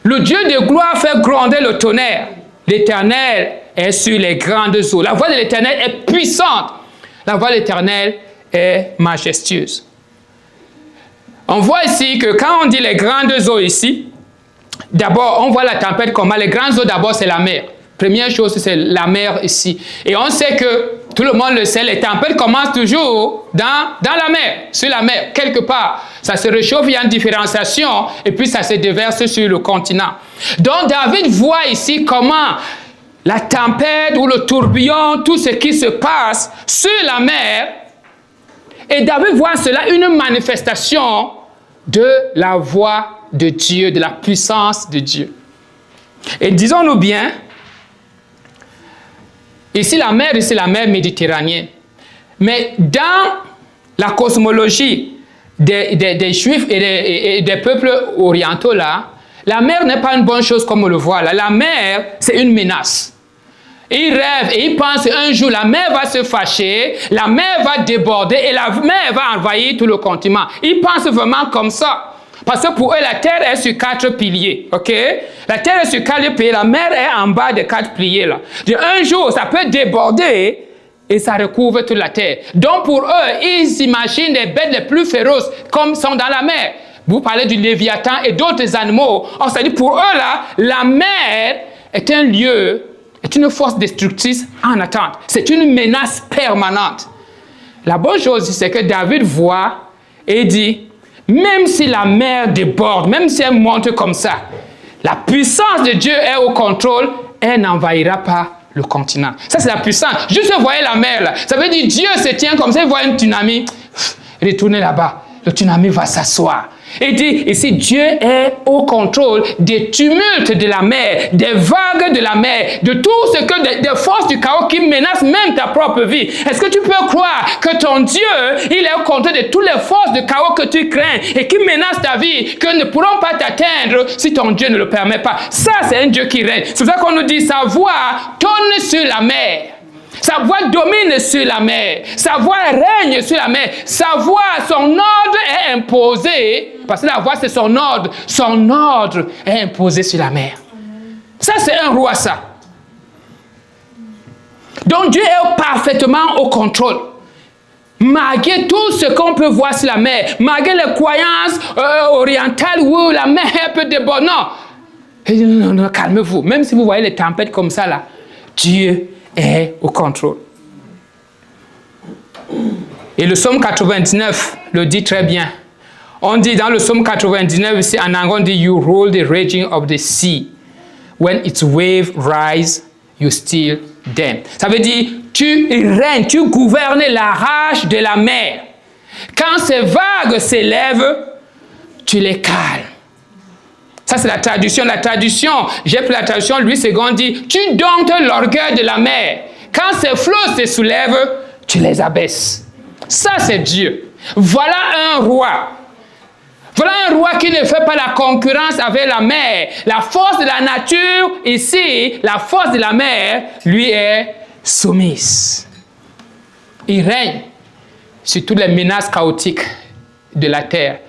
Le Dieu de gloire fait gronder le tonnerre. L'Éternel est sur les grandes eaux. La voix de l'Éternel est puissante. La voix de l'Éternel est majestueuse. On voit ici que quand on dit les grandes eaux ici, d'abord on voit la tempête comment les grandes eaux d'abord c'est la mer. Première chose c'est la mer ici. Et on sait que tout le monde le sait, les tempêtes commencent toujours dans la mer, sur la mer, quelque part. Ça se réchauffe, il y a une différenciation, et puis ça se déverse sur le continent. Donc David voit ici comment la tempête ou le tourbillon, tout ce qui se passe sur la mer, et David voit cela une manifestation de la voix de Dieu, de la puissance de Dieu. Et disons-nous bien, ici la mer Méditerranéenne. Mais dans la cosmologie des Juifs et des peuples orientaux, là, la mer n'est pas une bonne chose comme on le voit là. La mer, c'est une menace. Ils rêvent et ils pensent un jour la mer va se fâcher, la mer va déborder et la mer va envahir tout le continent. Ils pensent vraiment comme ça. Parce que pour eux, la terre est sur 4 piliers, ok? La terre est sur 4 piliers, la mer est en bas des 4 piliers, là. Un jour, ça peut déborder et ça recouvre toute la terre. Donc pour eux, ils imaginent les bêtes les plus féroces comme sont dans la mer. Vous parlez du Léviathan et d'autres animaux. C'est-à-dire pour eux, là, la mer est un lieu, est une force destructrice en attente. C'est une menace permanente. La bonne chose, c'est que David voit et dit, même si la mer déborde, même si elle monte comme ça, la puissance de Dieu est au contrôle, elle n'envahira pas le continent. Ça, c'est la puissance. Juste voyez la mer là. Ça veut dire Dieu se tient comme ça, il voit un tsunami. Retournez là-bas. Le tsunami va s'asseoir. Et dit, ici, Dieu est au contrôle des tumultes de la mer, des vagues de la mer, de tout ce que, des forces du chaos qui menacent même ta propre vie. Est-ce que tu peux croire que ton Dieu, il est au contrôle de toutes les forces de chaos que tu crains et qui menacent ta vie, que ne pourront pas t'atteindre si ton Dieu ne le permet pas? Ça, c'est un Dieu qui règne. C'est pour ça qu'on nous dit, sa voix tonne sur la mer. Sa voix domine sur la mer. Sa voix règne sur la mer. Sa voix, son ordre est imposé. Parce que la voix, c'est son ordre. Son ordre est imposé sur la mer. Ça, c'est un roi, ça. Donc, Dieu est parfaitement au contrôle. Malgré tout ce qu'on peut voir sur la mer, malgré les croyances orientales où la mer peut déborder. Non, non, calmez-vous. Même si vous voyez les tempêtes comme ça, là, Dieu est au contrôle. Et le psaume 99 le dit très bien. On dit dans le psaume 99, ici en anglais, on dit « You rule the raging of the sea. When its waves rise, you still them. » Ça veut dire, tu règnes, tu gouvernes la rage de la mer. Quand ces vagues s'élèvent, tu les calmes. Ça, c'est la traduction. La traduction, j'ai pris la traduction, Louis II dit, tu domptes l'orgueil de la mer. Quand ces flots se soulèvent, tu les abaisses. Ça, c'est Dieu. Voilà un roi. Voilà un roi qui ne fait pas la concurrence avec la mer. La force de la nature, ici, la force de la mer, lui est soumise. Il règne sur toutes les menaces chaotiques de la terre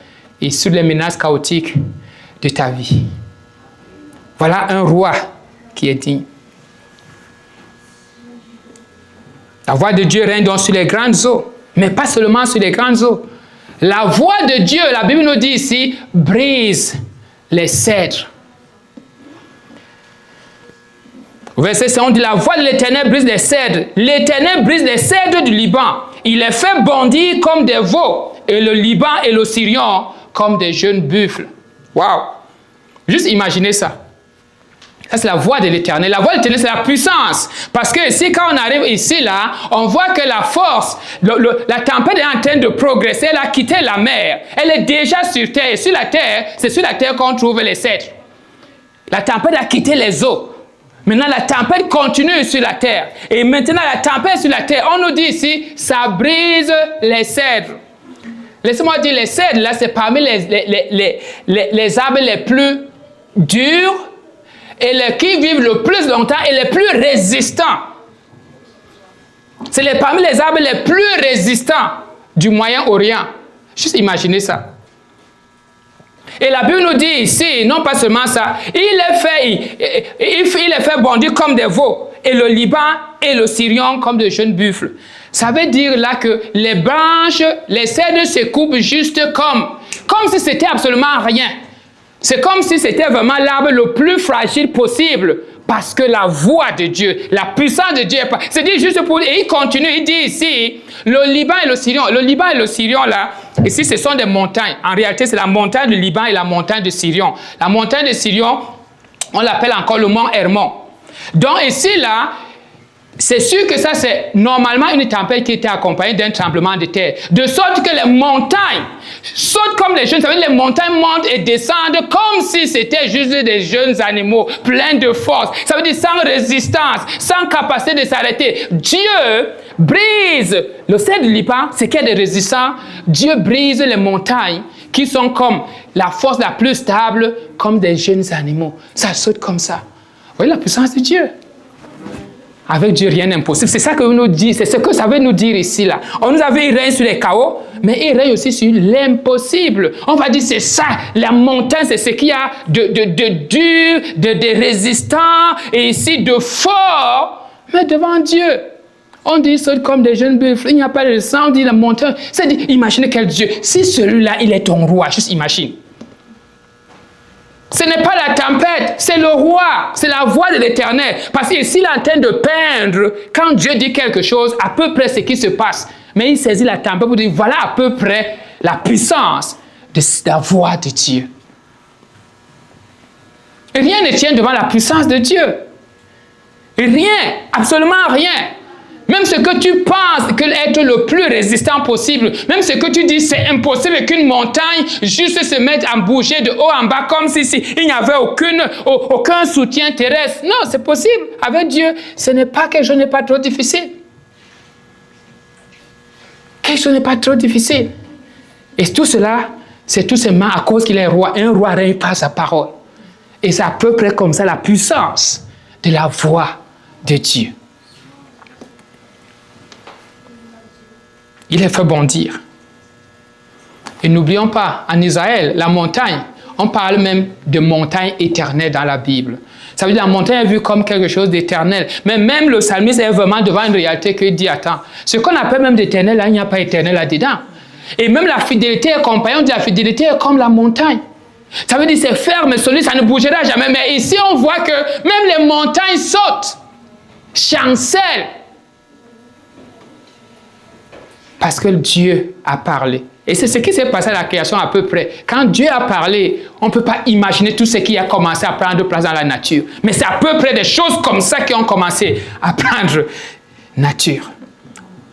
et sur les menaces chaotiques de ta vie. Voilà un roi qui est digne. La voix de Dieu règne donc sur les grandes eaux, mais pas seulement sur les grandes eaux. La voix de Dieu, la Bible nous dit ici, brise les cèdres. Au verset 5, on dit la voix de l'Éternel brise les cèdres. L'Éternel brise les cèdres du Liban. Il les fait bondir comme des veaux, et le Liban et le Sirion comme des jeunes buffles. Waouh! Juste imaginez ça. Ça, c'est la voix de l'Éternel. La voix de l'Éternel, c'est la puissance. Parce que ici, quand on arrive ici, là, on voit que la force, la tempête est en train de progresser. Elle a quitté la mer. Elle est déjà sur terre. Et sur la terre, c'est sur la terre qu'on trouve les cèdres. La tempête a quitté les eaux. Maintenant, la tempête continue sur la terre. Et maintenant, la tempête sur la terre, on nous dit ici, ça brise les cèdres. Laissez-moi dire, les cèdres, là, c'est parmi les arbres les plus durs et qui vivent le plus longtemps et les plus résistants. C'est parmi les arbres les plus résistants du Moyen-Orient. Juste imaginez ça. Et la Bible nous dit ici, non pas seulement ça, il les fait bondir comme des veaux, et le Liban et le Sirion comme de jeunes buffles. Ça veut dire là que les branches, les cèdres se coupent juste comme si c'était absolument rien. C'est comme si c'était vraiment l'arbre le plus fragile possible. Parce que la voix de Dieu, la puissance de Dieu, c'est dit juste pour... Et il continue, il dit ici, le Liban et le Sirion. Le Liban et le Sirion, là, ici, ce sont des montagnes. En réalité, c'est la montagne du Liban et la montagne de Sirion. La montagne de Sirion, on l'appelle encore le mont Hermon. Donc ici, là, c'est sûr que ça, c'est normalement une tempête qui était accompagnée d'un tremblement de terre. De sorte que les montagnes sautent comme les jeunes. Ça veut dire que les montagnes montent et descendent comme si c'était juste des jeunes animaux pleins de force. Ça veut dire sans résistance, sans capacité de s'arrêter. Dieu brise le cèdre du Liban, c'est qu'il y a des résistants. Dieu brise les montagnes qui sont comme la force la plus stable, comme des jeunes animaux. Ça saute comme ça. Vous voyez la puissance de Dieu? Avec Dieu, rien n'est impossible. C'est ça que nous dit, c'est ce que ça veut nous dire ici, là. On nous avait, il règne sur les chaos, mais il règne aussi sur l'impossible. On va dire, c'est ça, la montagne, c'est ce qu'il y a de dur, de résistant, et ici de fort, mais devant Dieu. On dit, saute comme des jeunes buffles, il n'y a pas de sang, on dit la montagne. C'est-à-dire, imaginez quel Dieu. Si celui-là, il est ton roi, juste imagine. Ce n'est pas la tempête, c'est le roi, c'est la voix de l'Éternel. Parce qu'ici, il est en train de peindre, quand Dieu dit quelque chose, à peu près ce qui se passe. Mais il saisit la tempête pour dire, voilà à peu près la puissance de la voix de Dieu. Et rien ne tient devant la puissance de Dieu. Et rien, absolument rien. Même ce que tu penses être le plus résistant possible, même ce que tu dis, c'est impossible qu'une montagne juste se mette à bouger de haut en bas comme si il n'y avait aucun soutien terrestre. Non, c'est possible. Avec Dieu, ce n'est pas quelque chose n'est pas trop difficile. Quelque chose n'est pas trop difficile. Et tout cela, c'est tout simplement à cause qu'il est roi. Un roi règne par sa parole. Et c'est à peu près comme ça la puissance de la voix de Dieu. Il les fait bondir. Et n'oublions pas, en Israël, la montagne, on parle même de montagne éternelle dans la Bible. Ça veut dire que la montagne est vue comme quelque chose d'éternel. Mais même le psalmiste est vraiment devant une réalité qu'il dit, attends, ce qu'on appelle même d'éternel, là, il n'y a pas éternel là-dedans. Et même la fidélité est compagnon de la fidélité est comme la montagne. Ça veut dire c'est ferme et solide, ça ne bougera jamais. Mais ici, on voit que même les montagnes sautent, chancellent. Parce que Dieu a parlé. Et c'est ce qui s'est passé à la création à peu près. Quand Dieu a parlé, on ne peut pas imaginer tout ce qui a commencé à prendre place dans la nature. Mais c'est à peu près des choses comme ça qui ont commencé à prendre nature,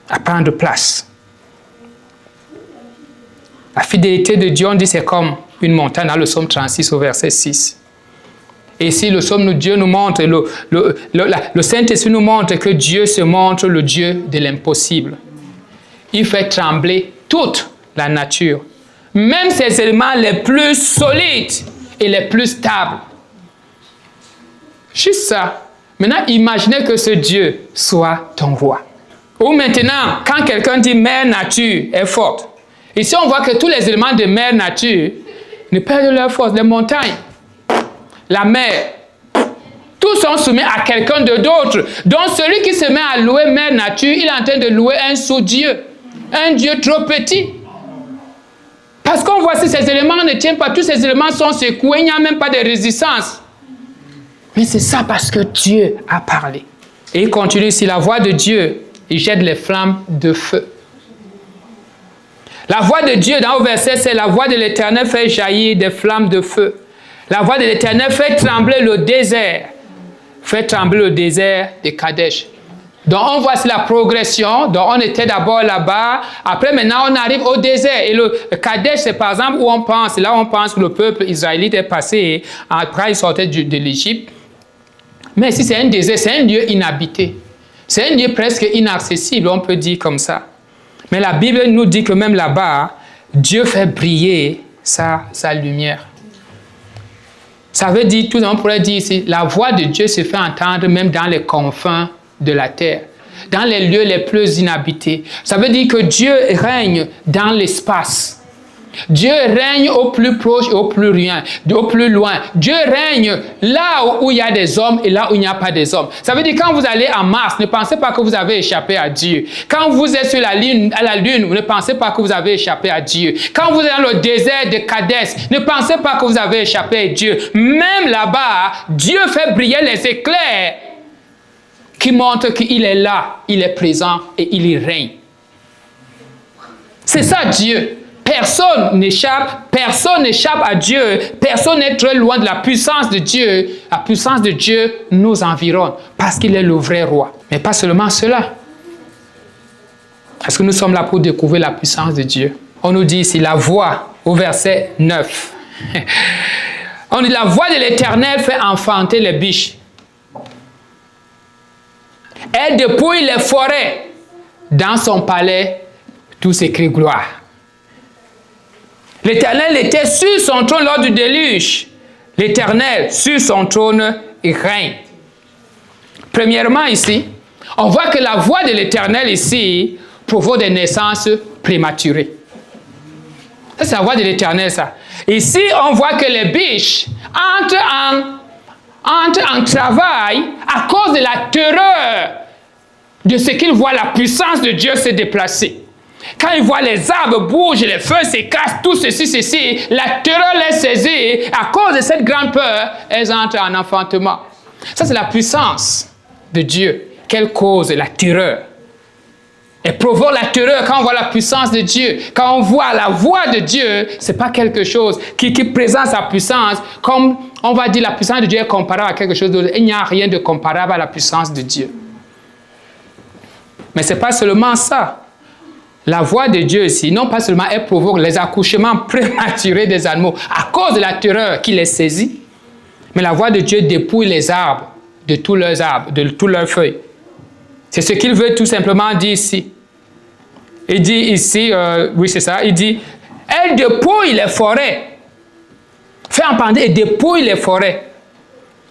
à prendre place. La fidélité de Dieu, on dit, c'est comme une montagne dans le psaume 36 au verset 6. Et ici, le psaume, Dieu nous montre, le Saint-Esprit nous montre que Dieu se montre le Dieu de l'impossible. Il fait trembler toute la nature, même ces éléments les plus solides et les plus stables. Juste ça. Maintenant, imaginez que ce Dieu soit ton roi. Ou maintenant, quand quelqu'un dit « mère nature est forte », ici on voit que tous les éléments de mère nature ne perdent leur force. Les montagnes, la mer, tous sont soumis à quelqu'un d'autre. Donc celui qui se met à louer mère nature, il est en train de louer un sous-dieu, un Dieu trop petit. Parce qu'on voit si ces éléments ne tiennent pas, tous ces éléments sont secoués, il n'y a même pas de résistance. Mais c'est ça parce que Dieu a parlé. Et il continue ici, la voix de Dieu, il jette les flammes de feu. La voix de Dieu, dans le verset, c'est la voix de l'Éternel fait jaillir des flammes de feu. La voix de l'Éternel fait trembler le désert. Fait trembler le désert de Kadesh. Donc on voit la progression. Donc on était d'abord là-bas. Après maintenant on arrive au désert. Et le Kadesh c'est par exemple où on pense. Là on pense que le peuple israélite est passé. Après il sortait de l'Égypte. Mais si c'est un désert, c'est un lieu inhabité. C'est un lieu presque inaccessible, on peut dire comme ça. Mais la Bible nous dit que même là-bas, Dieu fait briller sa lumière. Ça veut dire, tout le monde pourrait dire ici, la voix de Dieu se fait entendre même dans les confins de la terre, dans les lieux les plus inhabités. Ça veut dire que Dieu règne dans l'espace. Dieu règne au plus proche et au plus loin. Dieu règne là où il y a des hommes et là où il n'y a pas des hommes. Ça veut dire quand vous allez en Mars, ne pensez pas que vous avez échappé à Dieu. Quand vous êtes sur la Lune, ne pensez pas que vous avez échappé à Dieu. Quand vous êtes dans le désert de Kadesh, ne pensez pas que vous avez échappé à Dieu. Même là-bas, Dieu fait briller les éclairs qui montrent qu'il est là, il est présent et il y règne. C'est ça Dieu. Personne n'échappe à Dieu, personne n'est très loin de la puissance de Dieu. La puissance de Dieu nous environne parce qu'il est le vrai roi. Mais pas seulement cela. Parce que nous sommes là pour découvrir la puissance de Dieu. On nous dit ici la voix au verset 9. On dit la voix de l'Éternel fait enfanter les biches. Elle dépouille les forêts. Dans son palais, tout s'écrie gloire. L'Éternel était sur son trône lors du déluge. L'Éternel, sur son trône, il règne. Premièrement, ici, on voit que la voix de l'Éternel ici provoque des naissances prématurées. Ça, c'est la voix de l'Éternel, ça. Ici, on voit que les biches entrent en travail à cause de la terreur de ce qu'ils voient la puissance de Dieu se déplacer. Quand ils voient les arbres bouger, les feux s'écassent, tout ceci, la terreur les saisit. À cause de cette grande peur, elles entrent en enfantement. Ça, c'est la puissance de Dieu. Quelle cause la terreur? Elle provoque la terreur quand on voit la puissance de Dieu. Quand on voit la voix de Dieu, ce n'est pas quelque chose qui présente sa puissance. Comme on va dire la puissance de Dieu est comparable à quelque chose d'autre. Il n'y a rien de comparable à la puissance de Dieu. Mais ce n'est pas seulement ça. La voix de Dieu ici, non pas seulement elle provoque les accouchements prématurés des animaux à cause de la terreur qui les saisit, mais la voix de Dieu dépouille les arbres de tous leurs arbres, de tous leurs feuilles. C'est ce qu'il veut tout simplement dire ici. Il dit ici, oui c'est ça, il dit, elle dépouille les forêts. Fait entendre et dépouille les forêts.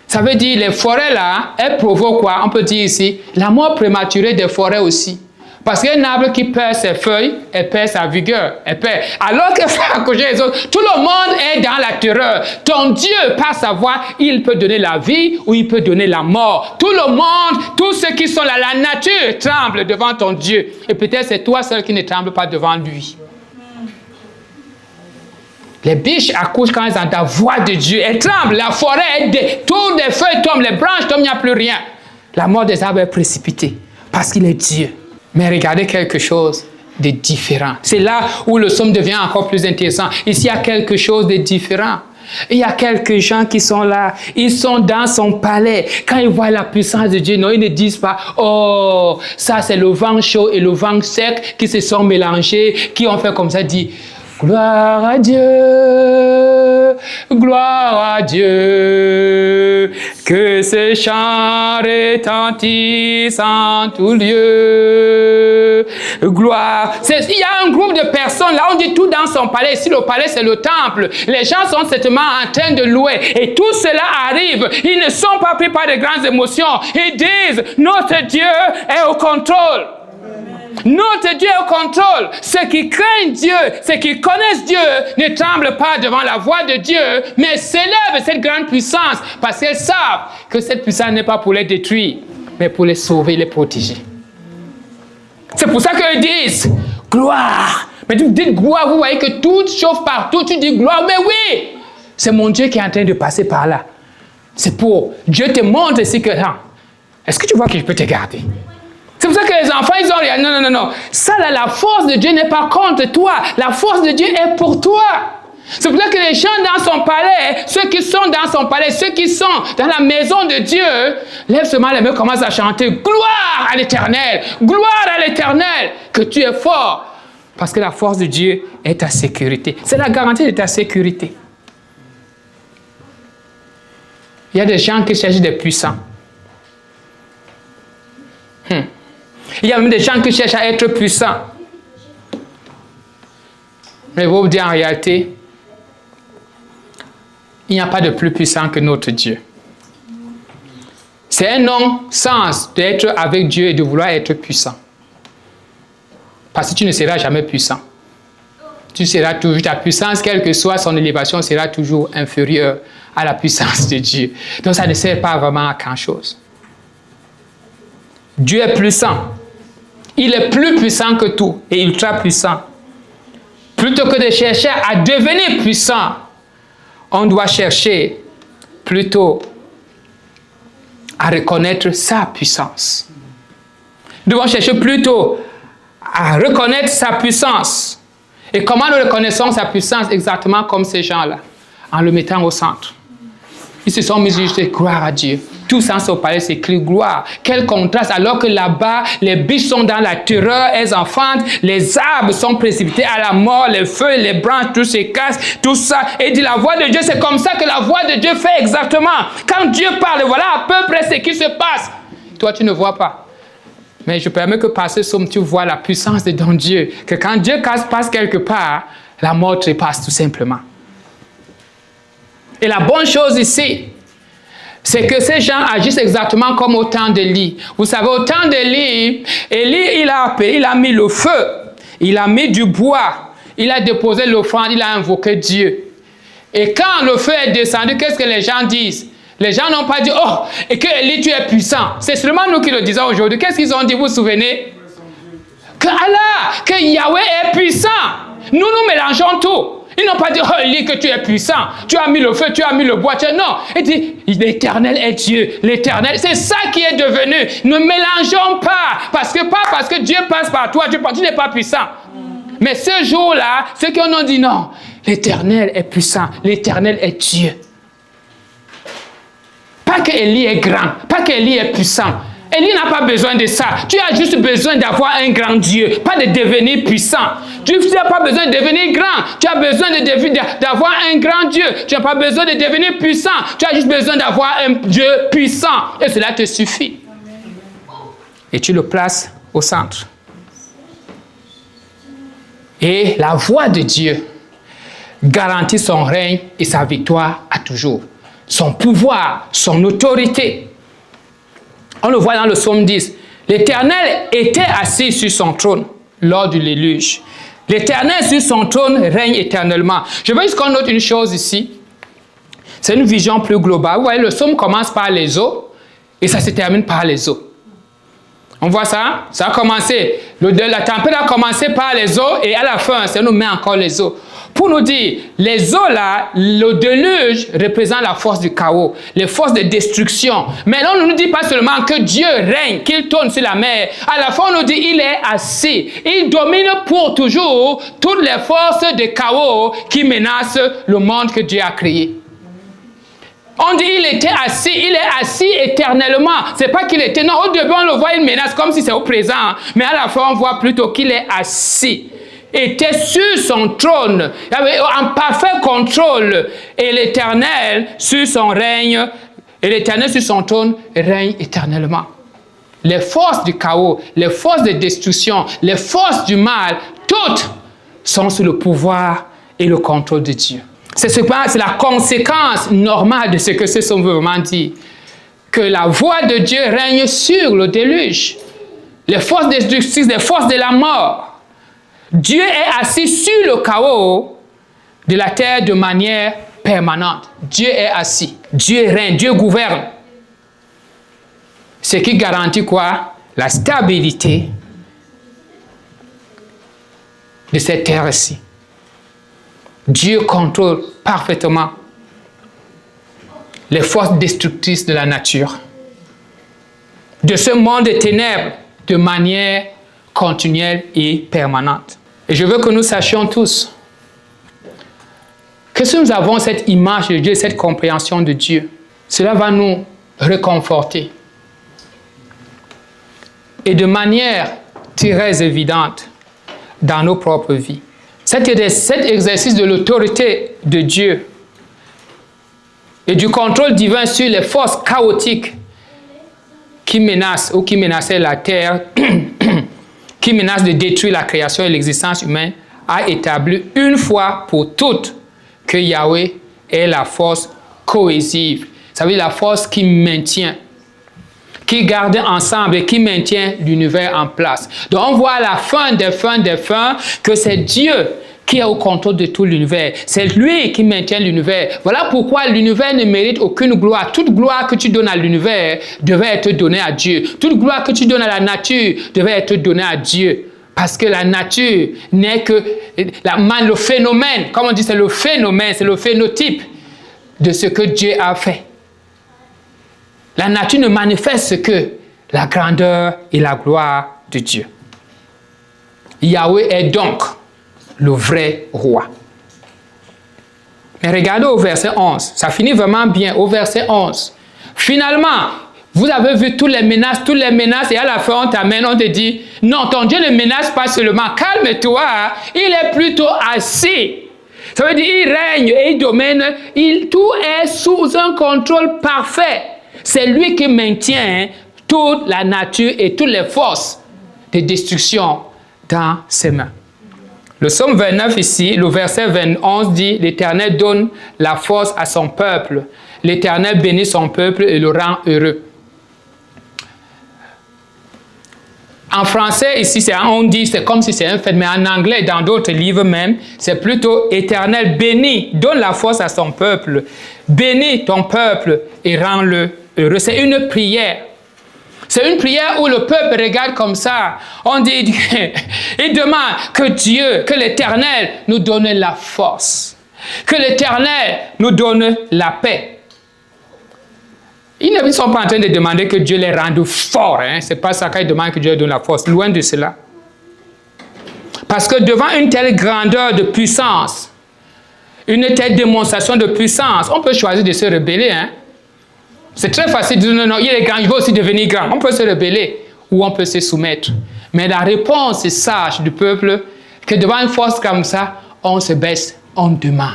Ça veut dire les forêts là, elles provoquent quoi? On peut dire ici, la mort prématurée des forêts aussi. Parce qu'un arbre qui perd ses feuilles, elle perd sa vigueur, elle perd. Alors qu'elle fait accoucher les autres, tout le monde est dans la terreur. Ton Dieu, par sa voix, il peut donner la vie ou il peut donner la mort. Tout le monde, tous ceux qui sont là, la nature tremble devant ton Dieu. Et peut-être c'est toi seul qui ne tremble pas devant lui. Les biches accouchent quand elles entendent la voix de Dieu. Elles tremblent, la forêt, toutes les feuilles tombent, les branches tombent, il n'y a plus rien. La mort des arbres est précipitée parce qu'il est Dieu. Mais regardez quelque chose de différent. C'est là où le psaume devient encore plus intéressant. Ici, il y a quelque chose de différent. Il y a quelques gens qui sont là, ils sont dans son palais. Quand ils voient la puissance de Dieu, non, ils ne disent pas, oh, ça c'est le vent chaud et le vent sec qui se sont mélangés, qui ont fait comme ça, dit, gloire à Dieu, gloire à Dieu, que ces chants retentissent en tout lieu. Gloire. Il y a un groupe de personnes, là on dit tout dans son palais. Ici le palais c'est le temple. Les gens sont certainement en train de louer. Et tout cela arrive. Ils ne sont pas pris par de grandes émotions. Ils disent, notre Dieu est au contrôle. Notre Dieu est au contrôle. Ceux qui craignent Dieu, ceux qui connaissent Dieu, ne tremblent pas devant la voix de Dieu, mais célèbrent cette grande puissance parce qu'ils savent que cette puissance n'est pas pour les détruire, mais pour les sauver, les protéger. C'est pour ça qu'ils disent gloire. Mais tu dis gloire, vous voyez que tout chauffe partout, tu dis gloire, mais oui, c'est mon Dieu qui est en train de passer par là. C'est pour Dieu te montre ici que, est-ce que tu vois que je peux te garder? C'est pour ça que les enfants, ils ont rien. Non, non, non, non. Ça, là, la force de Dieu n'est pas contre toi. La force de Dieu est pour toi. C'est pour ça que les gens dans son palais, ceux qui sont dans son palais, ceux qui sont dans la maison de Dieu, lèvent seulement les mains, commencent à chanter gloire à l'Éternel, gloire à l'Éternel, que tu es fort. Parce que la force de Dieu est ta sécurité. C'est la garantie de ta sécurité. Il y a des gens qui cherchent des puissants. Il y a même des gens qui cherchent à être puissants. Mais je vais vous dire en réalité, il n'y a pas de plus puissant que notre Dieu. C'est un non-sens d'être avec Dieu et de vouloir être puissant. Parce que tu ne seras jamais puissant. Tu seras toujours, ta puissance, quelle que soit son élévation, sera toujours inférieure à la puissance de Dieu. Donc ça ne sert pas vraiment à grand-chose. Dieu est puissant. Il est plus puissant que tout et ultra puissant. Plutôt que de chercher à devenir puissant, on doit chercher plutôt à reconnaître sa puissance. Nous devons chercher plutôt à reconnaître sa puissance. Et comment nous reconnaissons sa puissance exactement comme ces gens-là? En le mettant au centre. Ils se sont mis juste à gloire à Dieu. Tous en son palais s'écrit gloire. Quel contraste, alors que là-bas, les biches sont dans la terreur, elles enfantent, les arbres sont précipités à la mort, les feuilles, les branches, tout se casse, tout ça. Et dit la voix de Dieu, c'est comme ça que la voix de Dieu fait exactement. Quand Dieu parle, voilà à peu près ce qui se passe. Toi, tu ne vois pas. Mais je permets que par ce psaume, tu vois la puissance de ton Dieu. Que quand Dieu passe quelque part, la mort trépasse tout simplement. Et la bonne chose ici, c'est que ces gens agissent exactement comme au temps d'Élie. Vous savez, au temps d'Élie, Élie, il a mis le feu, il a mis du bois, il a déposé l'offrande, il a invoqué Dieu. Et quand le feu est descendu, qu'est-ce que les gens disent? Les gens n'ont pas dit, oh, et que Élie, tu es puissant. C'est seulement nous qui le disons aujourd'hui. Qu'est-ce qu'ils ont dit, vous vous souvenez? Que Allah, que Yahweh est puissant. Nous mélangeons tout. Ils n'ont pas dit, oh Élie, que tu es puissant, tu as mis le feu, tu as mis le bois. Non, il dit, l'Éternel est Dieu, l'Éternel. C'est ça qui est devenu. Ne mélangeons pas, pas parce que Dieu passe par toi, tu n'es pas puissant. Mais ce jour-là, ceux qui ont dit non, l'Éternel est puissant, l'Éternel est Dieu. Pas que Élie est grand, pas que Élie est puissant. Élie n'a pas besoin de ça. Tu as juste besoin d'avoir un grand Dieu, pas de devenir puissant. Tu n'as pas besoin de devenir grand. Tu as besoin d'avoir un grand Dieu. Tu n'as pas besoin de devenir puissant. Tu as juste besoin d'avoir un Dieu puissant. Et cela te suffit. Et tu le places au centre. Et la voix de Dieu garantit son règne et sa victoire à toujours. Son pouvoir, son autorité. On le voit dans le psaume 10. L'Éternel était assis sur son trône lors du déluge. L'Éternel sur son trône règne éternellement. Je veux juste qu'on note une chose ici. C'est une vision plus globale. Vous voyez, le psaume commence par les eaux et ça se termine par les eaux. On voit ça? Ça a commencé. La tempête a commencé par les eaux et à la fin, ça nous met encore les eaux. Pour nous dire, les eaux là, le déluge représente la force du chaos, les forces de destruction. Mais là, on ne nous dit pas seulement que Dieu règne, qu'il tourne sur la mer. À la fin, on nous dit il est assis. Il domine pour toujours toutes les forces de chaos qui menacent le monde que Dieu a créé. On dit il était assis, il est assis éternellement. C'est pas qu'il était, non, au début on le voit, il menace comme si c'est au présent. Mais à la fin, on voit plutôt qu'il est assis. Était sur son trône, il avait un parfait contrôle, et l'Éternel sur son règne, et l'Éternel sur son trône règne éternellement. Les forces du chaos, les forces de destruction, les forces du mal, toutes sont sous le pouvoir et le contrôle de Dieu. C'est la conséquence normale de ce que ce psaume veut vraiment dire, que la voix de Dieu règne sur le déluge, les forces destructrices, les forces de la mort. Dieu est assis sur le chaos de la terre de manière permanente. Dieu est assis. Dieu règne. Dieu gouverne. Ce qui garantit quoi? La stabilité de cette terre-ci. Dieu contrôle parfaitement les forces destructrices de la nature, de ce monde de ténèbres, de manière continuelle et permanente. Et je veux que nous sachions tous que si nous avons cette image de Dieu, cette compréhension de Dieu, cela va nous réconforter. Et de manière très évidente dans nos propres vies. Cet exercice de l'autorité de Dieu et du contrôle divin sur les forces chaotiques qui menacent ou qui menaçaient la terre, qui menace de détruire la création et l'existence humaine, a établi une fois pour toutes que Yahweh est la force cohésive. Ça veut dire la force qui maintient, qui garde ensemble et qui maintient l'univers en place. Donc on voit à la fin des fins que c'est Dieu qui est au contrôle de tout l'univers. C'est lui qui maintient l'univers. Voilà pourquoi l'univers ne mérite aucune gloire. Toute gloire que tu donnes à l'univers devait être donnée à Dieu. Toute gloire que tu donnes à la nature devait être donnée à Dieu. Parce que la nature n'est que le phénomène, comme on dit, c'est le phénomène, c'est le phénotype de ce que Dieu a fait. La nature ne manifeste que la grandeur et la gloire de Dieu. Yahweh est donc le vrai roi. Mais regardez au verset 11, ça finit vraiment bien au verset 11. Finalement, vous avez vu toutes les menaces, et à la fin on t'amène, on te dit, non, ton Dieu ne menace pas seulement, calme-toi, il est plutôt assis. Ça veut dire il règne et il domine, tout est sous un contrôle parfait. C'est lui qui maintient toute la nature et toutes les forces de destruction dans ses mains. Le psaume 29 ici, le verset 21 dit, l'Éternel donne la force à son peuple. L'Éternel bénit son peuple et le rend heureux. En français, ici, on dit, c'est comme si c'est un fait, mais en anglais, dans d'autres livres même, c'est plutôt Éternel bénit, donne la force à son peuple. Bénis ton peuple et rends-le heureux. C'est une prière. C'est une prière où le peuple regarde comme ça. On dit, il demande que Dieu, que l'Éternel nous donne la force. Que l'Éternel nous donne la paix. Ils ne sont pas en train de demander que Dieu les rende forts. Hein? Ce n'est pas ça qu'ils demandent que Dieu donne la force. Loin de cela. Parce que devant une telle grandeur de puissance, une telle démonstration de puissance, on peut choisir de se rebeller. Hein? C'est très facile de dire non, il est grand, il va aussi devenir grand. On peut se rebeller ou on peut se soumettre. Mais la réponse est sage du peuple que devant une force comme ça, on se baisse, on demande.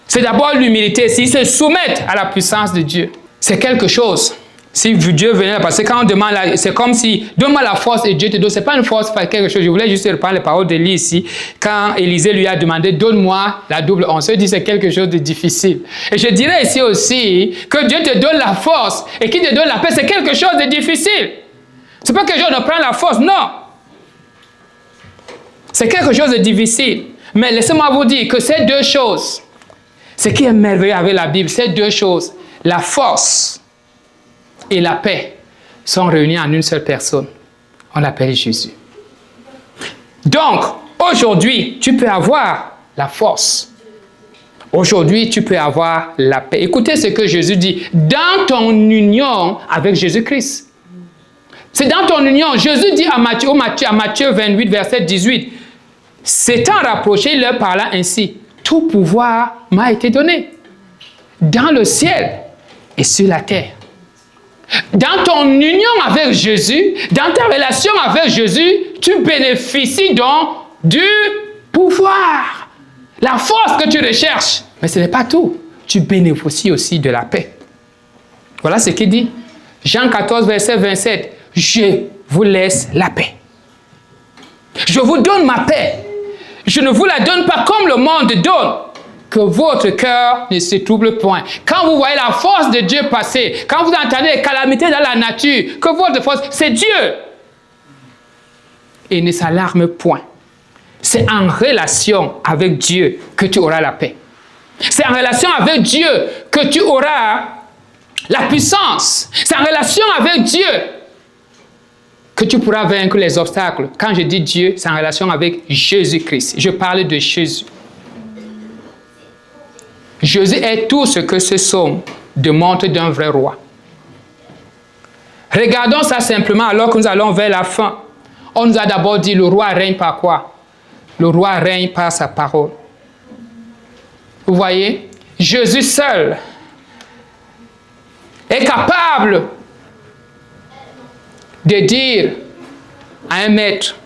C'est d'abord l'humilité. S'ils se soumettent à la puissance de Dieu, c'est quelque chose. Si Dieu venait, parce que quand on demande, c'est comme si, donne-moi la force et Dieu te donne. Ce n'est pas une force, pas quelque chose. Je voulais juste reprendre les paroles d'Élie ici. Quand Élisée lui a demandé, donne-moi la double, on se dit c'est quelque chose de difficile. Et je dirais ici aussi que Dieu te donne la force et qu'il te donne la paix, c'est quelque chose de difficile. Ce n'est pas que Dieu ne prend la force, non. C'est quelque chose de difficile. Mais laissez-moi vous dire que ces deux choses, ce qui est merveilleux avec la Bible, ces deux choses, la force et la paix sont réunis en une seule personne. On l'appelle Jésus. Donc, aujourd'hui, tu peux avoir la force. Aujourd'hui, tu peux avoir la paix. Écoutez ce que Jésus dit. Dans ton union avec Jésus-Christ. C'est dans ton union. Jésus dit à Matthieu 28, verset 18. S'étant rapproché, il leur parla ainsi. Tout pouvoir m'a été donné. Dans le ciel et sur la terre. Dans ton union avec Jésus, dans ta relation avec Jésus, tu bénéficies donc du pouvoir, la force que tu recherches. Mais ce n'est pas tout. Tu bénéficies aussi de la paix. Voilà ce qu'il dit. Jean 14, verset 27. Je vous laisse la paix. Je vous donne ma paix. Je ne vous la donne pas comme le monde donne. Que votre cœur ne se trouble point. Quand vous voyez la force de Dieu passer, quand vous entendez les calamités dans la nature, que votre force, c'est Dieu. Et ne s'alarme point. C'est en relation avec Dieu que tu auras la paix. C'est en relation avec Dieu que tu auras la puissance. C'est en relation avec Dieu que tu pourras vaincre les obstacles. Quand je dis Dieu, c'est en relation avec Jésus-Christ. Je parle de Jésus. Jésus est tout ce que ce psaume démontre d'un vrai roi. Regardons ça simplement alors que nous allons vers la fin. On nous a d'abord dit le roi règne par quoi? Le roi règne par sa parole. Vous voyez, Jésus seul est capable de dire à un maître,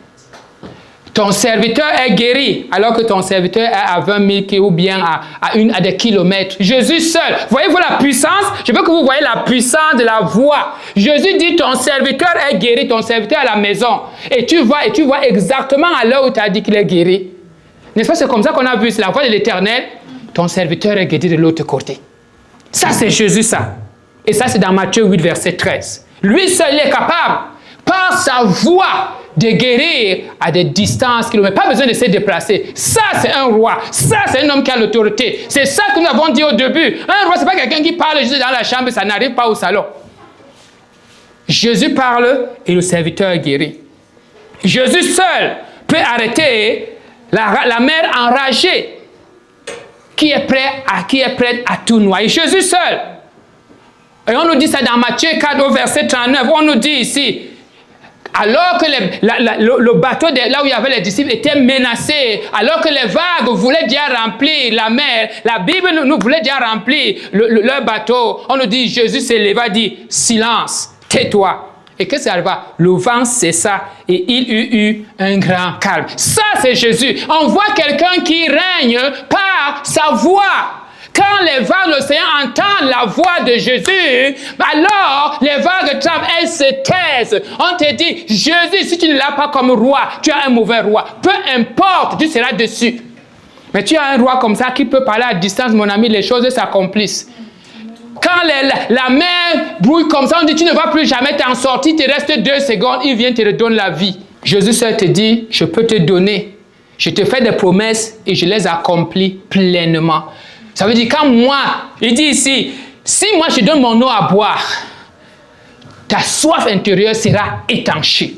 ton serviteur est guéri, alors que ton serviteur est à 20 000 km ou bien à des kilomètres. Jésus seul. Voyez-vous la puissance? Je veux que vous voyez la puissance de la voix. Jésus dit, ton serviteur est guéri, ton serviteur est à la maison. Et tu vois exactement à l'heure où tu as dit qu'il est guéri. N'est-ce pas? C'est comme ça qu'on a vu, c'est la voix de l'Éternel. Ton serviteur est guéri de l'autre côté. Ça, c'est Jésus, ça. Et ça, c'est dans Matthieu 8, verset 13. Lui seul est capable, par sa voix, de guérir à des distances kilomètres. Pas besoin de se déplacer. Ça, c'est un roi. Ça, c'est un homme qui a l'autorité. C'est ça que nous avons dit au début. Un roi, ce n'est pas quelqu'un qui parle juste dans la chambre, ça n'arrive pas au salon. Jésus parle et le serviteur est guéri. Jésus seul peut arrêter la mer enragée qui est prête à tout noyer. Jésus seul. Et on nous dit ça dans Matthieu 4 au verset 39. On nous dit ici, alors que le bateau là où il y avait les disciples était menacé, alors que les vagues voulaient déjà remplir la mer, la Bible nous voulait déjà remplir leur bateau, on nous dit, Jésus s'est levé et dit, silence, tais-toi. Et qu'est-ce qui arriva? Le vent cessa et il y eut un grand calme. Ça, c'est Jésus. On voit quelqu'un qui règne par sa voix. Quand les vagues de l'océan entendent la voix de Jésus, alors les vagues tremblent, elles se taisent. On te dit, Jésus, si tu ne l'as pas comme roi, tu as un mauvais roi. Peu importe, tu seras dessus. Mais tu as un roi comme ça qui peut parler à distance, mon ami, les choses s'accomplissent. Quand la mer brouille comme ça, on dit, tu ne vas plus jamais t'en sortir, il te reste 2 secondes, il vient te redonne la vie. Jésus seul te dit, je peux te donner. Je te fais des promesses et je les accomplis pleinement. Ça veut dire, quand moi, il dit ici, si moi je donne mon eau à boire, ta soif intérieure sera étanchée.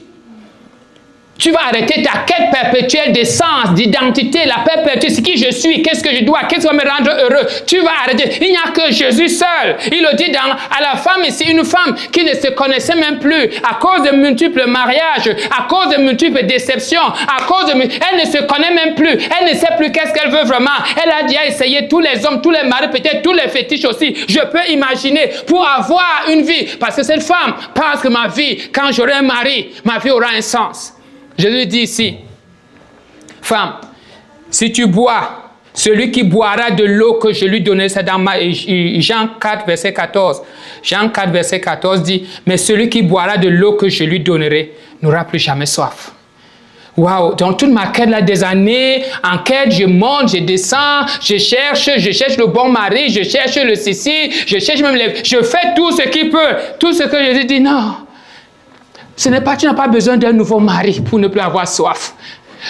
Tu vas arrêter ta quête perpétuelle d'essence, d'identité, la perpétuelle, c'est qui je suis, qu'est-ce que je dois, qu'est-ce qui va me rendre heureux. Tu vas arrêter. Il n'y a que Jésus seul. Il le dit à la femme ici, une femme qui ne se connaissait même plus à cause de multiples mariages, à cause de multiples déceptions, elle ne se connaît même plus. Elle ne sait plus qu'est-ce qu'elle veut vraiment. Elle a déjà essayé tous les hommes, tous les maris, peut-être tous les fétiches aussi. Je peux imaginer pour avoir une vie. Parce que cette femme pense que ma vie, quand j'aurai un mari, ma vie aura un sens. Je lui dis ici, femme, si tu bois Celui qui boira de l'eau que je lui donnerai, c'est dans Jean 4, verset 14. Jean 4, verset 14 dit, mais celui qui boira de l'eau que je lui donnerai n'aura plus jamais soif. Waouh, dans toute ma quête là, des années, en quête, je monte, je descends, je cherche le bon mari, je cherche le ceci, je cherche même je fais tout ce qui peut, tout ce que je dis, non. Ce n'est pas, tu n'as pas besoin d'un nouveau mari pour ne plus avoir soif.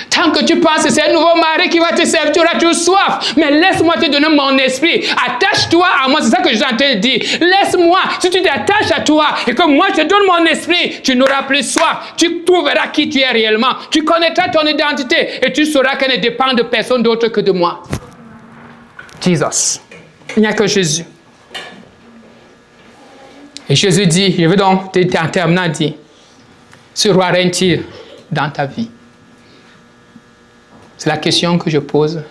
Tant que tu penses que c'est un nouveau mari qui va te servir, tu auras toujours soif. Mais laisse-moi te donner mon esprit. Attache-toi à moi, c'est ça que je suis en train de dire. Laisse-moi, si tu t'attaches à toi et que moi je te donne mon esprit, tu n'auras plus soif. Tu trouveras qui tu es réellement. Tu connaîtras ton identité et tu sauras qu'elle ne dépend de personne d'autre que de moi. Jesus. Il n'y a que Jésus. Et Jésus dit, je veux donc, en terminant, dire, ce roi règne-t-il dans ta vie? C'est la question que je pose.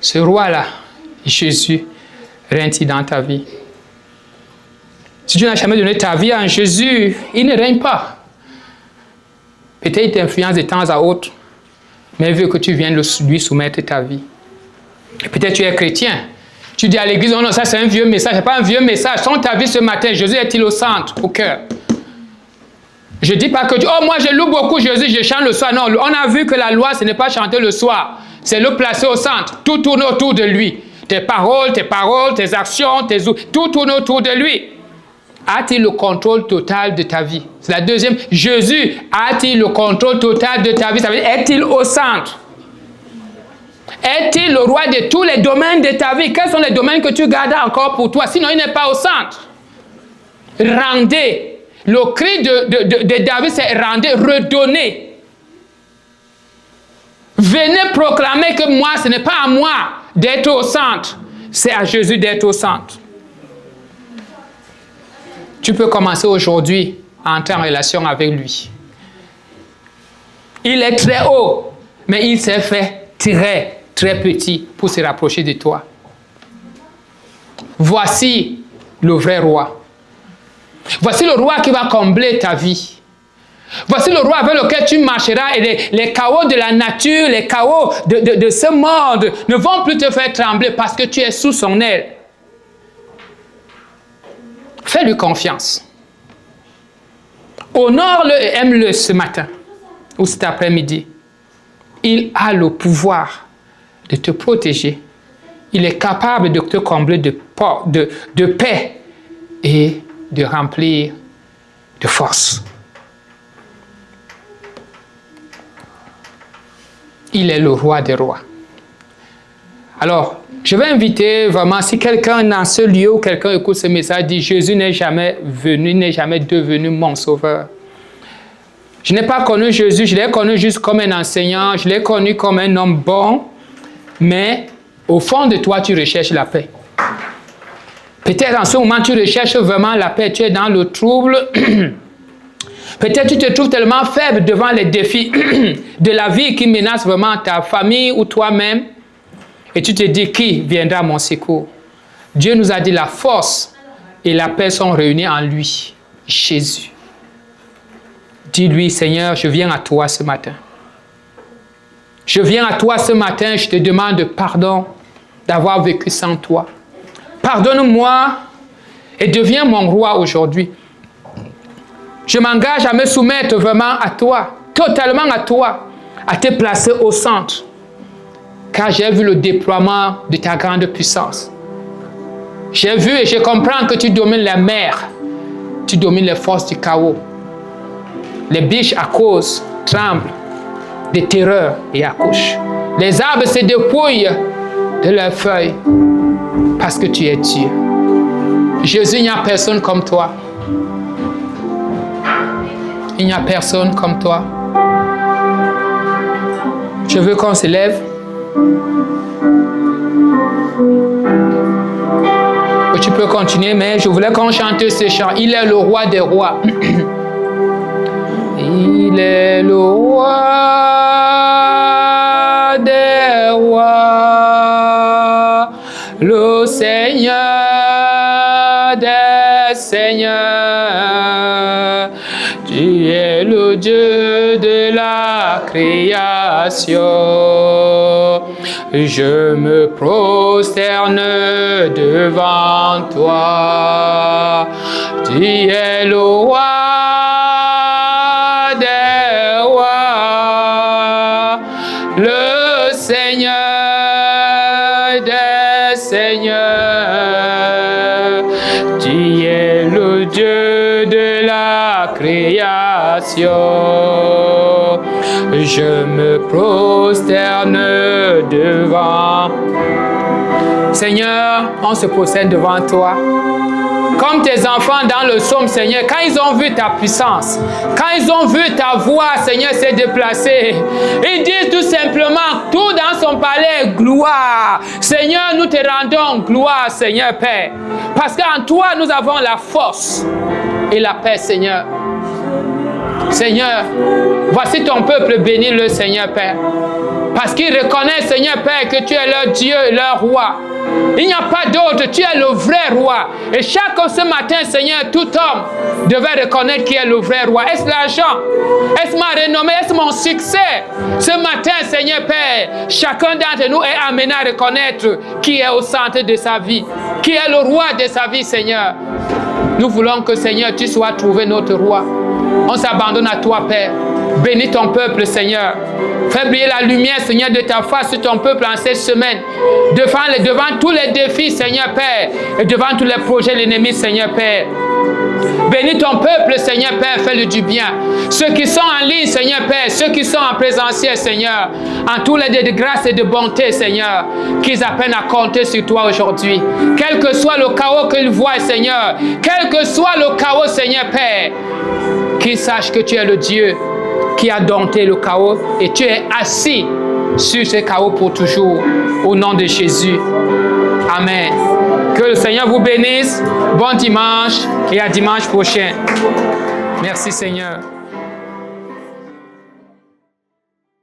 Ce roi-là, Jésus, règne-t-il dans ta vie? Si tu n'as jamais donné ta vie à Jésus, il ne règne pas. Peut-être il t'influence de temps à autre, mais il veut que tu viennes lui soumettre ta vie. Peut-être tu es chrétien. Tu dis à l'église, oh non, ça c'est un vieux message. Ce n'est pas un vieux message. Sonde ta vie ce matin. Jésus est-il au centre, au cœur? Je ne dis pas que, oh, moi je loue beaucoup Jésus, je chante le soir. Non, on a vu que la loi, ce n'est pas chanter le soir. C'est le placer au centre. Tout tourne autour de lui. Tes paroles, tes actions, tout tourne autour de lui. A-t-il le contrôle total de ta vie? C'est la deuxième. Jésus, a-t-il le contrôle total de ta vie? Ça veut dire, est-il au centre? Est-il le roi de tous les domaines de ta vie? Quels sont les domaines que tu gardes encore pour toi? Sinon, il n'est pas au centre. Rendez. Le cri de David, c'est rendez, redonnez. Venez proclamer que moi, ce n'est pas à moi d'être au centre. C'est à Jésus d'être au centre. Tu peux commencer aujourd'hui à entrer en relation avec lui. Il est très haut, mais il s'est fait très, très petit pour se rapprocher de toi. Voici le vrai roi. Voici le roi qui va combler ta vie. Voici le roi avec lequel tu marcheras et les chaos de la nature, les chaos de ce monde ne vont plus te faire trembler parce que tu es sous son aile. Fais-lui confiance. Honore-le et aime-le ce matin ou cet après-midi. Il a le pouvoir de te protéger. Il est capable de te combler de paix et de remplir de force. Il est le roi des rois. Alors, je vais inviter vraiment, si quelqu'un dans ce lieu ou quelqu'un écoute ce message, dit Jésus n'est jamais venu, n'est jamais devenu mon sauveur. Je n'ai pas connu Jésus, je l'ai connu juste comme un enseignant, je l'ai connu comme un homme bon, mais au fond de toi, tu recherches la paix. Peut-être en ce moment, tu recherches vraiment la paix, tu es dans le trouble. Peut-être tu te trouves tellement faible devant les défis de la vie qui menacent vraiment ta famille ou toi-même. Et tu te dis, qui viendra à mon secours? Dieu nous a dit, la force et la paix sont réunies en lui, Jésus. Dis-lui, Seigneur, je viens à toi ce matin. Je viens à toi ce matin, je te demande pardon d'avoir vécu sans toi. Pardonne-moi et deviens mon roi aujourd'hui. Je m'engage à me soumettre vraiment à toi, totalement à toi, à te placer au centre. Car j'ai vu le déploiement de ta grande puissance. J'ai vu et je comprends que tu domines la mer, tu domines les forces du chaos. Les biches à cause tremblent de terreur et accouchent. Les arbres se dépouillent de leurs feuilles parce que tu es Dieu. Jésus, il n'y a personne comme toi. Il n'y a personne comme toi. Je veux qu'on se lève. Tu peux continuer, mais je voulais qu'on chante ce chant. Il est le roi des rois. Il est le roi des rois, le Seigneur des seigneurs. Tu es le Dieu de la création. je me prosterne devant toi. Tu es le roi des rois, le Seigneur des seigneurs. Tu es le Dieu de la création. Je me prosterne devant. Seigneur, on se prosterne devant toi. Comme tes enfants dans le psaume, Seigneur, quand ils ont vu ta puissance, quand ils ont vu ta voix, Seigneur, s'est déplacée, ils disent tout simplement, tout dans son palais, gloire. Seigneur, nous te rendons gloire, Seigneur Père. Parce qu'en toi, nous avons la force et la paix, Seigneur. Seigneur, voici ton peuple, bénis-le, Seigneur Père. Parce qu'ils reconnaissent, Seigneur Père, que tu es leur Dieu et leur roi. Il n'y a pas d'autre, tu es le vrai roi. Et ce matin, Seigneur, tout homme devait reconnaître qui est le vrai roi. Est-ce l'argent? Est-ce ma renommée? Est-ce mon succès? Ce matin, Seigneur Père, chacun d'entre nous est amené à reconnaître qui est au centre de sa vie, qui est le roi de sa vie, Seigneur. Nous voulons que, Seigneur, tu sois trouvé notre roi. On s'abandonne à toi, Père. Bénis ton peuple, Seigneur. Fais briller la lumière, Seigneur, de ta face sur ton peuple en cette semaine. Devant tous les défis, Seigneur Père, et devant tous les projets de l'ennemi, Seigneur Père. Bénis ton peuple, Seigneur Père, fais-le du bien. Ceux qui sont en ligne, Seigneur Père, ceux qui sont en présentiel, Seigneur, en tous les de grâce et de bonté, Seigneur, qu'ils apprennent à compter sur toi aujourd'hui. Quel que soit le chaos qu'ils voient, Seigneur, quel que soit le chaos, Seigneur Père, qu'ils sachent que tu es le Dieu qui a dompté le chaos et tu es assis sur ce chaos pour toujours. Au nom de Jésus. Amen. Que le Seigneur vous bénisse. Bon dimanche et à dimanche prochain. Merci Seigneur.